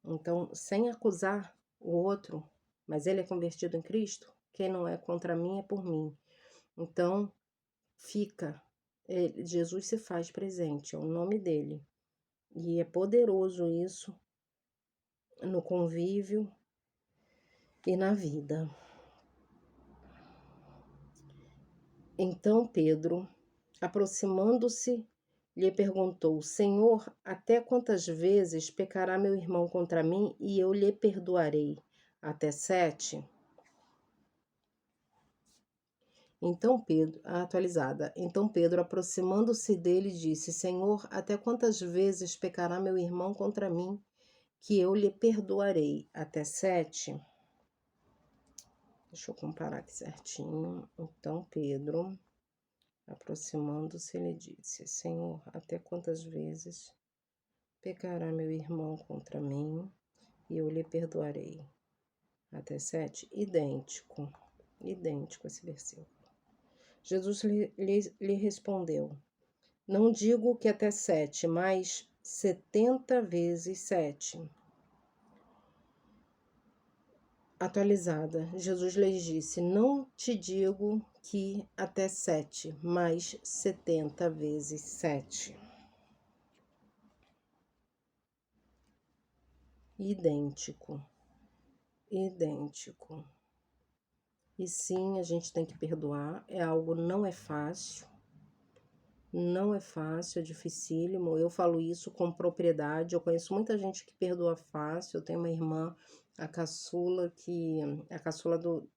Então, sem acusar o outro, mas ele é convertido em Cristo, quem não é contra mim é por mim. Então, Jesus se faz presente, é o nome dele. E é poderoso isso no convívio e na vida. Então Pedro, aproximando-se, lhe perguntou: Senhor, até quantas vezes pecará meu irmão contra mim e eu lhe perdoarei? Até 7? Então Pedro, atualizada. Então Pedro, aproximando-se dele, disse: Senhor, até quantas vezes pecará meu irmão contra mim que eu lhe perdoarei? Até 7? Deixa eu comparar aqui certinho. Então Pedro, aproximando-se, lhe disse: Senhor, até quantas vezes pecará meu irmão contra mim e eu lhe perdoarei? Até 7? Idêntico esse versículo. Jesus lhe respondeu: Não digo que até 7, mas 70 vezes 7. Atualizada, Jesus lhes disse: Não te digo que até 7, mas 70 vezes 7. Idêntico. E sim, a gente tem que perdoar. Não é fácil. Não é fácil, é dificílimo. Eu falo isso com propriedade. Eu conheço muita gente que perdoa fácil. Eu tenho uma irmã A caçula que a caçula do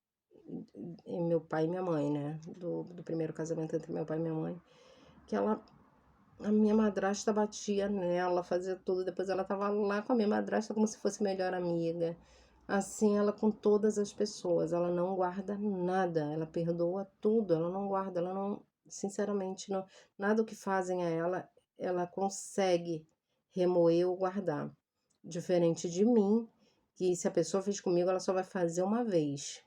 meu pai e minha mãe, né, do primeiro casamento entre meu pai e minha mãe, que ela a minha madrasta batia nela, fazia tudo, depois ela estava lá com a minha madrasta como se fosse melhor amiga. Assim, ela com todas as pessoas, ela não guarda nada, ela perdoa tudo, ela não guarda, ela não, sinceramente, não, nada o que fazem a ela consegue remoer ou guardar. Diferente de mim, que se a pessoa fez comigo, ela só vai fazer uma vez,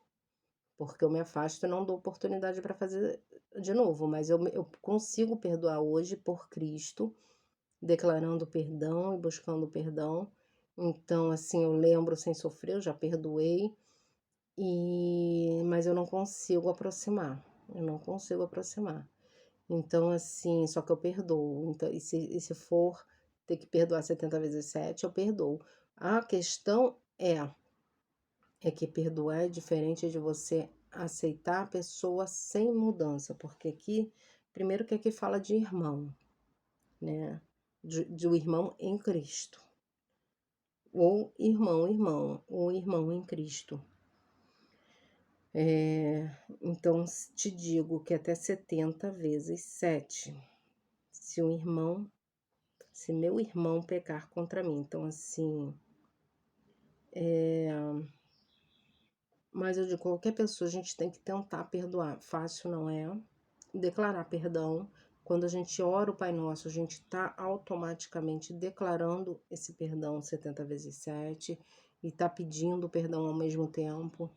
porque eu me afasto e não dou oportunidade para fazer de novo, mas eu consigo perdoar hoje por Cristo, declarando perdão e buscando perdão. Então, assim, eu lembro sem sofrer, eu já perdoei, mas eu não consigo aproximar, eu não consigo aproximar. Então, assim, só que eu perdoo. Então, e se for ter que perdoar 70 vezes 7, eu perdoo. A questão é que perdoar é diferente de você aceitar a pessoa sem mudança, porque aqui, primeiro que aqui fala de irmão, né? De um irmão em Cristo, ou irmão em Cristo. Então, te digo que até 70 vezes 7, se um irmão, se meu irmão pecar contra mim. Então, assim, mas eu digo, qualquer pessoa a gente tem que tentar perdoar. Fácil não é. Declarar perdão. Quando a gente ora o Pai Nosso, a gente está automaticamente declarando esse perdão 70 vezes 7 e está pedindo perdão ao mesmo tempo.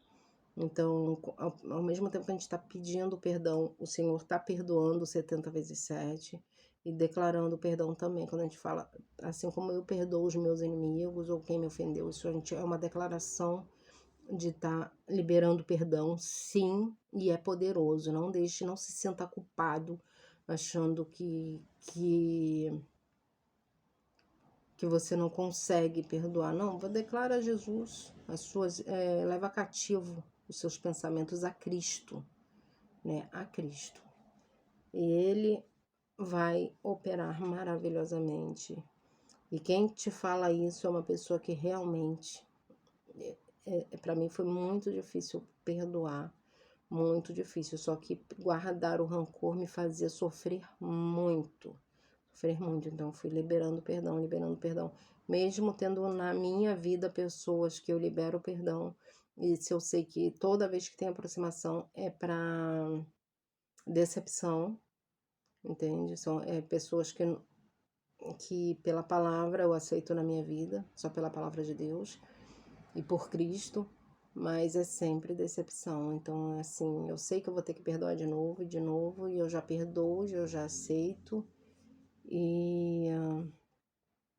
Então, ao mesmo tempo que a gente está pedindo perdão, o Senhor está perdoando 70 vezes 7 e declarando perdão também. Quando a gente fala, assim como eu perdoo os meus inimigos ou quem me ofendeu, isso a gente é uma declaração de estar liberando perdão, sim, e é poderoso. Não deixe, não se sinta culpado achando que você não consegue perdoar. Não, declara a Jesus, leva cativo os seus pensamentos a Cristo, né? A Cristo. E Ele vai operar maravilhosamente. E quem te fala isso é uma pessoa que realmente, para mim foi muito difícil perdoar, muito difícil. Só que guardar o rancor me fazia sofrer muito. Sofrer muito. Então, fui liberando perdão, liberando perdão. Mesmo tendo na minha vida pessoas que eu libero perdão. E se eu sei que toda vez que tem aproximação é para decepção, entende? São pessoas que pela palavra eu aceito na minha vida, só pela palavra de Deus e por Cristo, mas é sempre decepção. Então, assim, eu sei que eu vou ter que perdoar de novo, e eu já perdoo, eu já aceito, e,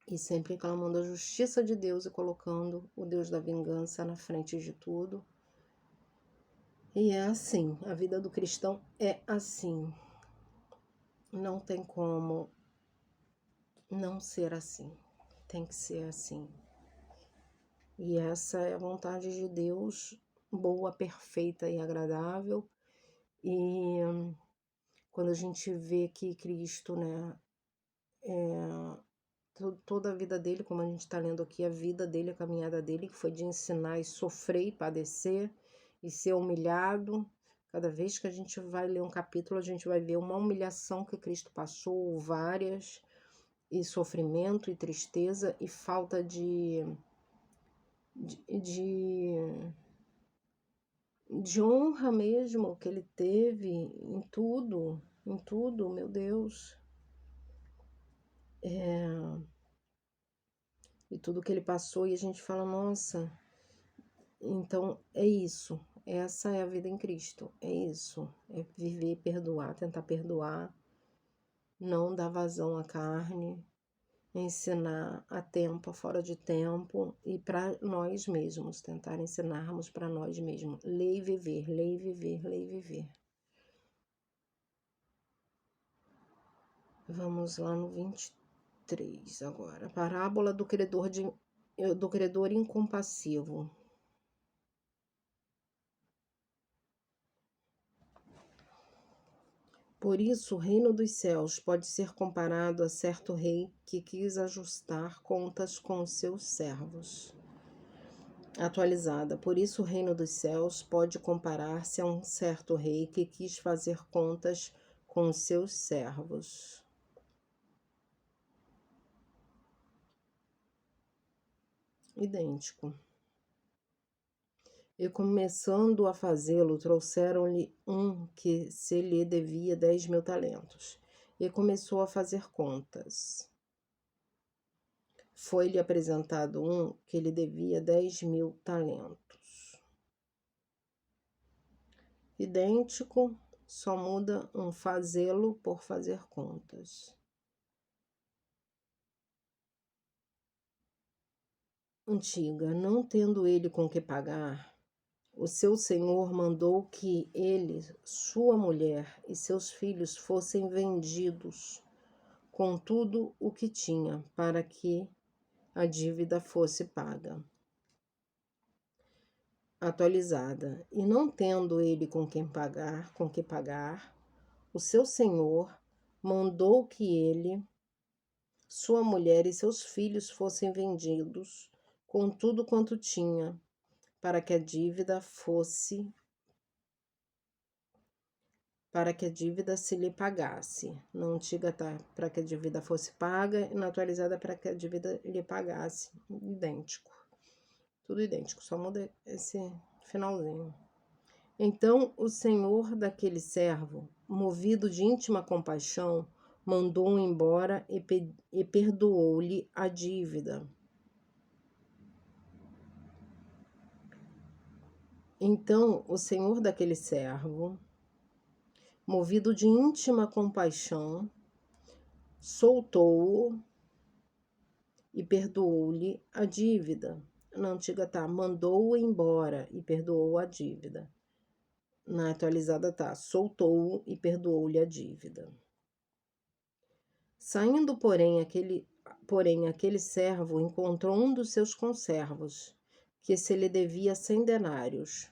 e sempre clamando a justiça de Deus e colocando o Deus da vingança na frente de tudo. E é assim, a vida do cristão é assim. Não tem como não ser assim. Tem que ser assim. E essa é a vontade de Deus, boa, perfeita e agradável. E quando a gente vê que Cristo, né, toda a vida dele, como a gente está lendo aqui, a vida dele, a caminhada dele, que foi de ensinar e sofrer e padecer e ser humilhado. Cada vez que a gente vai ler um capítulo, a gente vai ver uma humilhação que Cristo passou, várias, e sofrimento e tristeza e falta de, de honra mesmo que ele teve em tudo, meu Deus. E tudo que ele passou, e a gente fala, nossa, então é isso. Essa é a vida em Cristo, é isso. É viver, perdoar, tentar perdoar, não dar vazão à carne, ensinar a tempo, fora de tempo, e para nós mesmos, tentar ensinarmos para nós mesmos. Ler e viver, ler e viver, ler e viver. Vamos lá no 23 agora. Parábola do credor incompassivo. Por isso, o reino dos céus pode ser comparado a certo rei que quis ajustar contas com os seus servos. Atualizada. Por isso, o reino dos céus pode comparar-se a um certo rei que quis fazer contas com os seus servos. Idêntico. E começando a fazê-lo, trouxeram-lhe um que se lhe devia 10.000 talentos. E começou a fazer contas. Foi-lhe apresentado um que lhe devia 10.000 talentos. Idêntico, só muda um fazê-lo por fazer contas. Antiga, não tendo ele com que pagar, o seu senhor mandou que ele, sua mulher e seus filhos fossem vendidos com tudo o que tinha, para que a dívida fosse paga. Atualizada. E não tendo ele com que pagar, o seu senhor mandou que ele, sua mulher e seus filhos fossem vendidos com tudo quanto tinha, para que a dívida se lhe pagasse. Na antiga tá para que a dívida fosse paga e na atualizada para que a dívida lhe pagasse. Idêntico. Tudo idêntico, só muda esse finalzinho. Então o senhor daquele servo, movido de íntima compaixão, mandou-o embora e perdoou-lhe a dívida. Então o senhor daquele servo, movido de íntima compaixão, soltou-o e perdoou-lhe a dívida. Na antiga tá, mandou-o embora e perdoou a dívida. Na atualizada tá, soltou-o e perdoou-lhe a dívida. Saindo, porém, aquele servo encontrou um dos seus conservos, que se lhe devia 100 denários.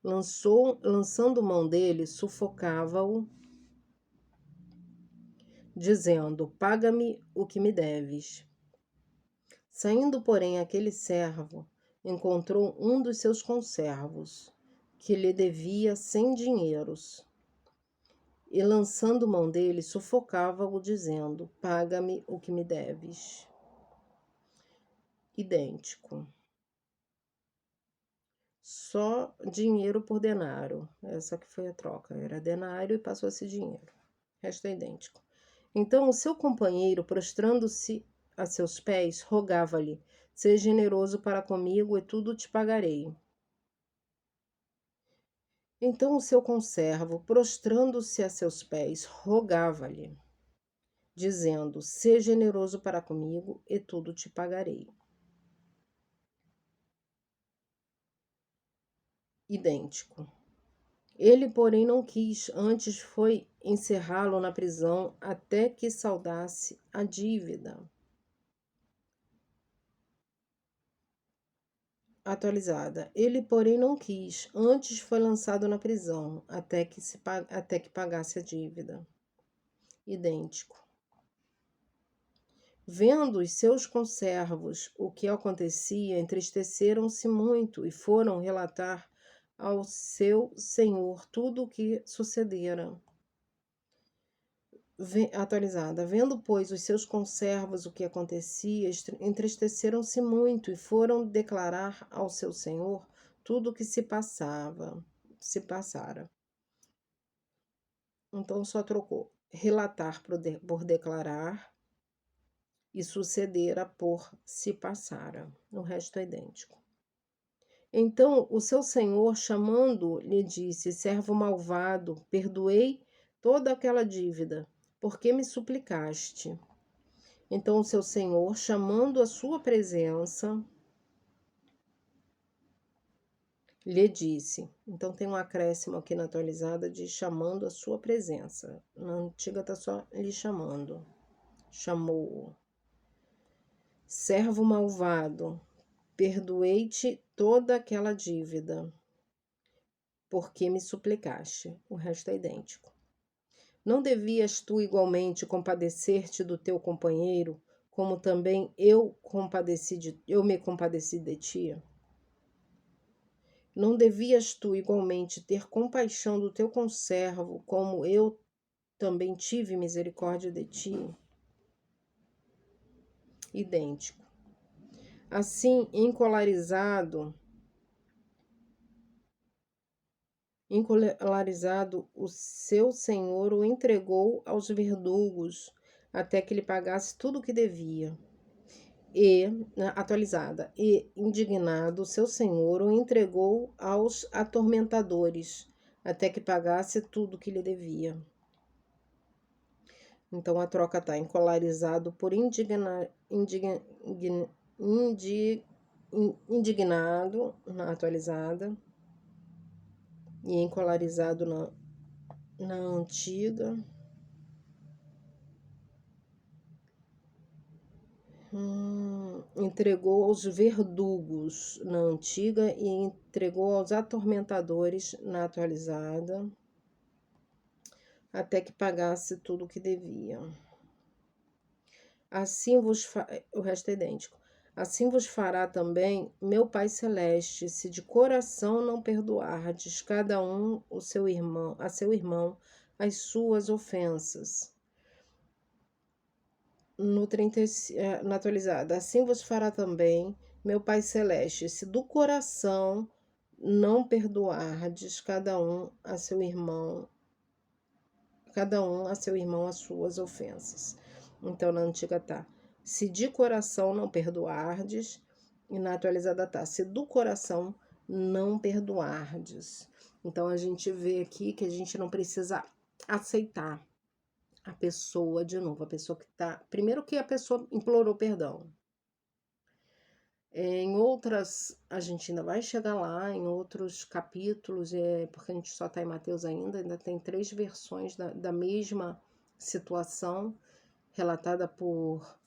Lançando mão dele, sufocava-o, dizendo: paga-me o que me deves. Saindo, porém, aquele servo encontrou um dos seus conservos, que lhe devia 100 dinheiros. E lançando mão dele, sufocava-o, dizendo: paga-me o que me deves. Idêntico. Só dinheiro por denário. Essa que foi a troca. Era denário e passou a ser dinheiro. O resto é idêntico. Então o seu companheiro, prostrando-se a seus pés, rogava-lhe: seja generoso para comigo e tudo te pagarei. Então o seu conservo, prostrando-se a seus pés, rogava-lhe, dizendo: seja generoso para comigo e tudo te pagarei. Idêntico. Ele, porém, não quis, antes foi encerrá-lo na prisão até que saldasse a dívida. Atualizada. Ele, porém, não quis, antes foi lançado na prisão até que pagasse a dívida. Idêntico. Vendo os seus conservos o que acontecia, entristeceram-se muito e foram relatar ao seu senhor tudo o que sucedera. Atualizada. Vendo, pois, os seus conservos o que acontecia, entristeceram-se muito e foram declarar ao seu senhor tudo o que se passara. Então só trocou relatar por declarar e sucedera por se passara. O resto é idêntico. Então o seu senhor, chamando, lhe disse: servo malvado, perdoei toda aquela dívida, porque me suplicaste. Então o seu senhor, chamando a sua presença, lhe disse. Então tem um acréscimo aqui na atualizada de chamando a sua presença. Na antiga está só lhe chamando. Chamou-o. Servo malvado, perdoei-te toda aquela dívida, porque me suplicaste. O resto é idêntico. Não devias tu igualmente compadecer-te do teu companheiro, como também eu me compadeci de ti? Não devias tu igualmente ter compaixão do teu conservo, como eu também tive misericórdia de ti? Idêntico. Assim, encolarizado, o seu senhor o entregou aos verdugos, até que lhe pagasse tudo o que devia. Atualizada, e indignado, seu senhor o entregou aos atormentadores, até que pagasse tudo o que lhe devia. Então a troca está encolarizado por indignado na atualizada e encolarizado na antiga. Entregou aos verdugos na antiga e entregou aos atormentadores na atualizada, até que pagasse tudo o que devia. Assim o resto é idêntico. Assim vos fará também meu Pai Celeste, se de coração não perdoardes cada um a seu irmão as suas ofensas. Na atualizada, assim vos fará também meu Pai Celeste, se do coração não perdoardes cada um a seu irmão as suas ofensas. Então, na antiga tá, se de coração não perdoardes, e na atualizada tá, se do coração não perdoardes. Então, a gente vê aqui que a gente não precisa aceitar a pessoa de novo, a pessoa que tá... Primeiro que a pessoa implorou perdão. Em outras, a gente ainda vai chegar lá, em outros capítulos, porque a gente só está em Mateus ainda tem 3 versões da mesma situação, relatada por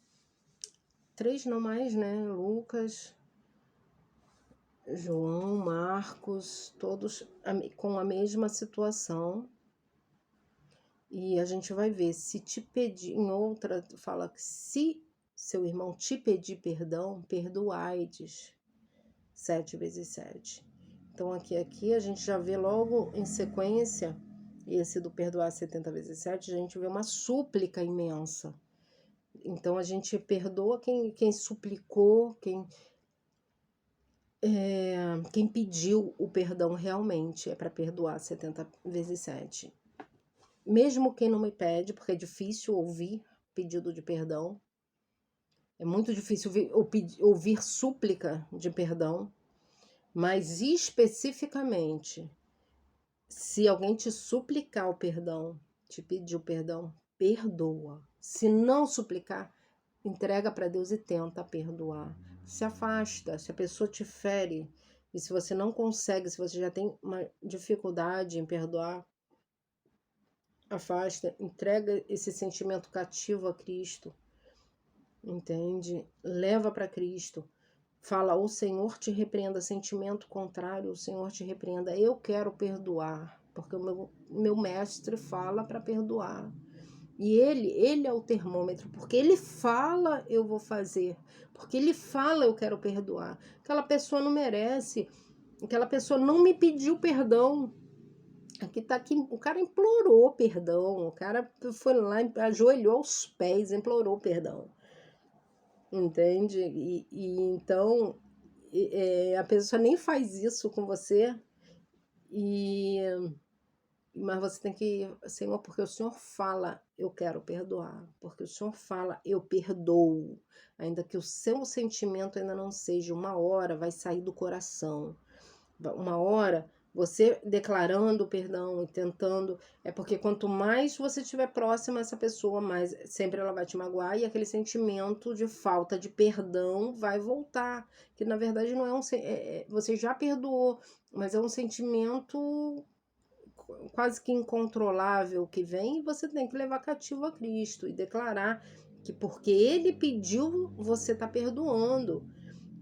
3 não mais, né? Lucas, João, Marcos, todos com a mesma situação. E a gente vai ver, se te pedir, em outra fala que se seu irmão te pedir perdão, perdoai-des 7 vezes 7. Então aqui a gente já vê logo em sequência, esse do perdoar 70 vezes 7, a gente vê uma súplica imensa. Então a gente perdoa quem suplicou, quem pediu o perdão realmente, é para perdoar 70 vezes 7. Mesmo quem não me pede, porque é difícil ouvir pedido de perdão, é muito difícil ouvir súplica de perdão, mas especificamente, se alguém te suplicar o perdão, te pedir o perdão, perdoa. Se não suplicar, entrega para Deus e tenta perdoar. Se afasta, se a pessoa te fere, e se você não consegue, se você já tem uma dificuldade em perdoar, afasta, entrega esse sentimento cativo a Cristo, entende? Leva para Cristo. Fala, o Senhor te repreenda, sentimento contrário, o Senhor te repreenda. Eu quero perdoar, porque o meu mestre fala para perdoar. E ele é o termômetro, porque ele fala, eu vou fazer. Porque ele fala, eu quero perdoar. Aquela pessoa não merece, aquela pessoa não me pediu perdão. Aqui, o cara implorou perdão, o cara foi lá, ajoelhou aos pés, implorou perdão. Entende? Então, a pessoa nem faz isso com você, mas você tem que, Senhor, porque o Senhor fala, eu quero perdoar, porque o Senhor fala, eu perdoo, ainda que o seu sentimento ainda não seja, uma hora vai sair do coração, uma hora você declarando perdão e tentando, é porque quanto mais você estiver próximo a essa pessoa, mais sempre ela vai te magoar e aquele sentimento de falta de perdão vai voltar, que na verdade não é você já perdoou, mas é um sentimento quase que incontrolável que vem, e você tem que levar cativo a Cristo e declarar que porque ele pediu, você está perdoando,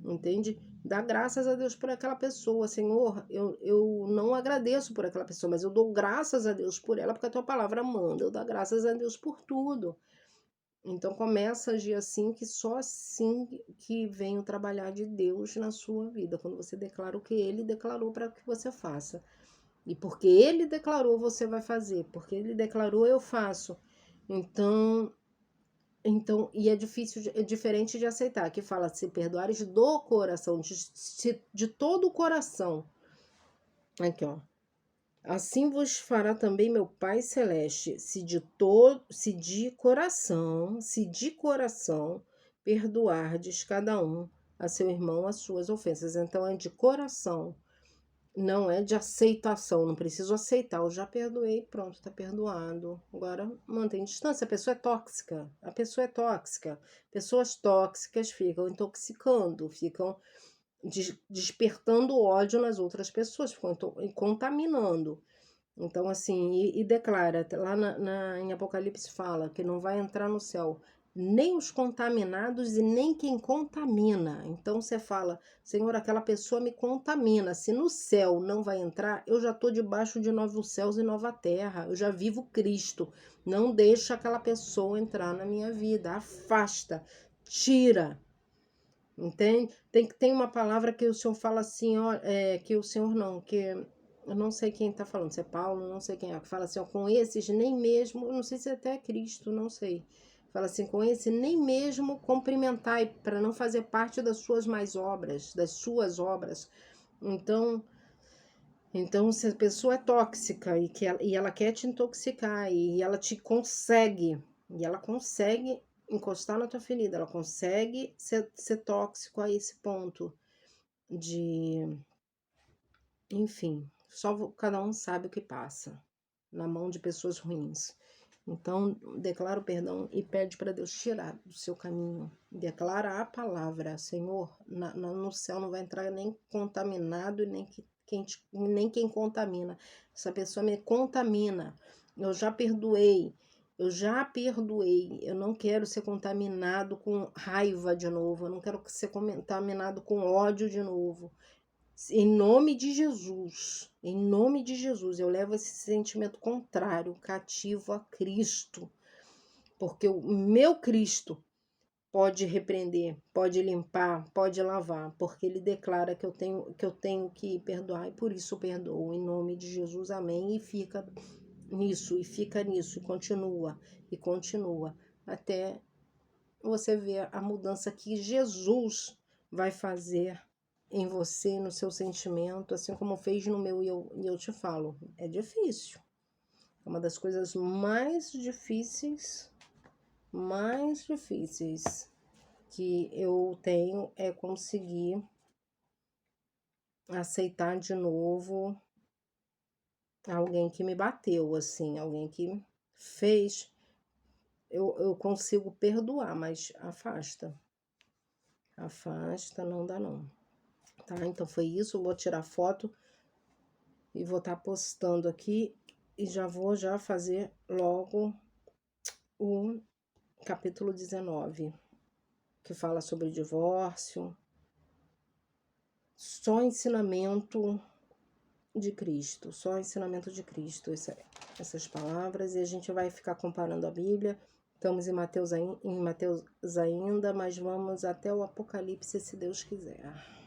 entende? Dá graças a Deus por aquela pessoa, Senhor, eu não agradeço por aquela pessoa, mas eu dou graças a Deus por ela, porque a tua palavra manda, eu dou graças a Deus por tudo. Então começa a agir assim, que só assim que vem o trabalhar de Deus na sua vida, quando você declara o que ele declarou para que você faça. E porque ele declarou, você vai fazer. Porque ele declarou, eu faço. Então, e é difícil, é diferente de aceitar, que fala se perdoares do coração, de todo o coração. Aqui, ó. Assim vos fará também meu Pai Celeste, se de coração perdoardes cada um a seu irmão as suas ofensas. Então é de coração, não é de aceitação. Não preciso aceitar, eu já perdoei, pronto, tá perdoado. Agora mantém distância. A pessoa é tóxica. A pessoa é tóxica. Pessoas tóxicas ficam intoxicando, ficam despertando ódio nas outras pessoas, ficam contaminando. Então, assim, declara, lá em Apocalipse fala que não vai entrar no céu nem os contaminados e nem quem contamina. Então você fala, Senhor, aquela pessoa me contamina. Se no céu não vai entrar, eu já estou debaixo de novos céus e nova terra. Eu já vivo Cristo. Não deixa aquela pessoa entrar na minha vida. Afasta, tira. Entende? Tem uma palavra que o Senhor fala assim, ó, que o Senhor não, que eu não sei quem está falando, se é Paulo, não sei quem é, que fala assim, ó, com esses nem mesmo, eu não sei se é até Cristo, não sei. Fala assim, com esse nem mesmo cumprimentai, para não fazer parte das suas mais obras, das suas obras. Então se a pessoa é tóxica e ela quer te intoxicar e ela te consegue, e ela consegue encostar na tua ferida, ela consegue ser tóxico a esse ponto de, enfim, só cada um sabe o que passa na mão de pessoas ruins. Então, declara o perdão e pede para Deus tirar do seu caminho. Declara a palavra, Senhor, no céu não vai entrar nem contaminado e nem quem contamina. Essa pessoa me contamina. Eu já perdoei. Eu não quero ser contaminado com raiva de novo. Eu não quero ser contaminado com ódio de novo. Em nome de Jesus, eu levo esse sentimento contrário, cativo a Cristo, porque o meu Cristo pode repreender, pode limpar, pode lavar, porque ele declara que eu tenho que perdoar, e por isso eu perdoo, em nome de Jesus, amém, e fica nisso, e continua, até você ver a mudança que Jesus vai fazer em você, no seu sentimento, assim como fez no meu, e eu te falo, é difícil. É uma das coisas mais difíceis que eu tenho é conseguir aceitar de novo alguém que me bateu, assim, alguém que fez. Eu consigo perdoar, mas afasta, não dá não. Tá? Então foi isso, eu vou tirar foto e vou estar postando aqui e já vou fazer logo o capítulo 19, que fala sobre divórcio, só ensinamento de Cristo, só ensinamento de Cristo, essas palavras, e a gente vai ficar comparando a Bíblia. Estamos em Mateus ainda, mas vamos até o Apocalipse, se Deus quiser.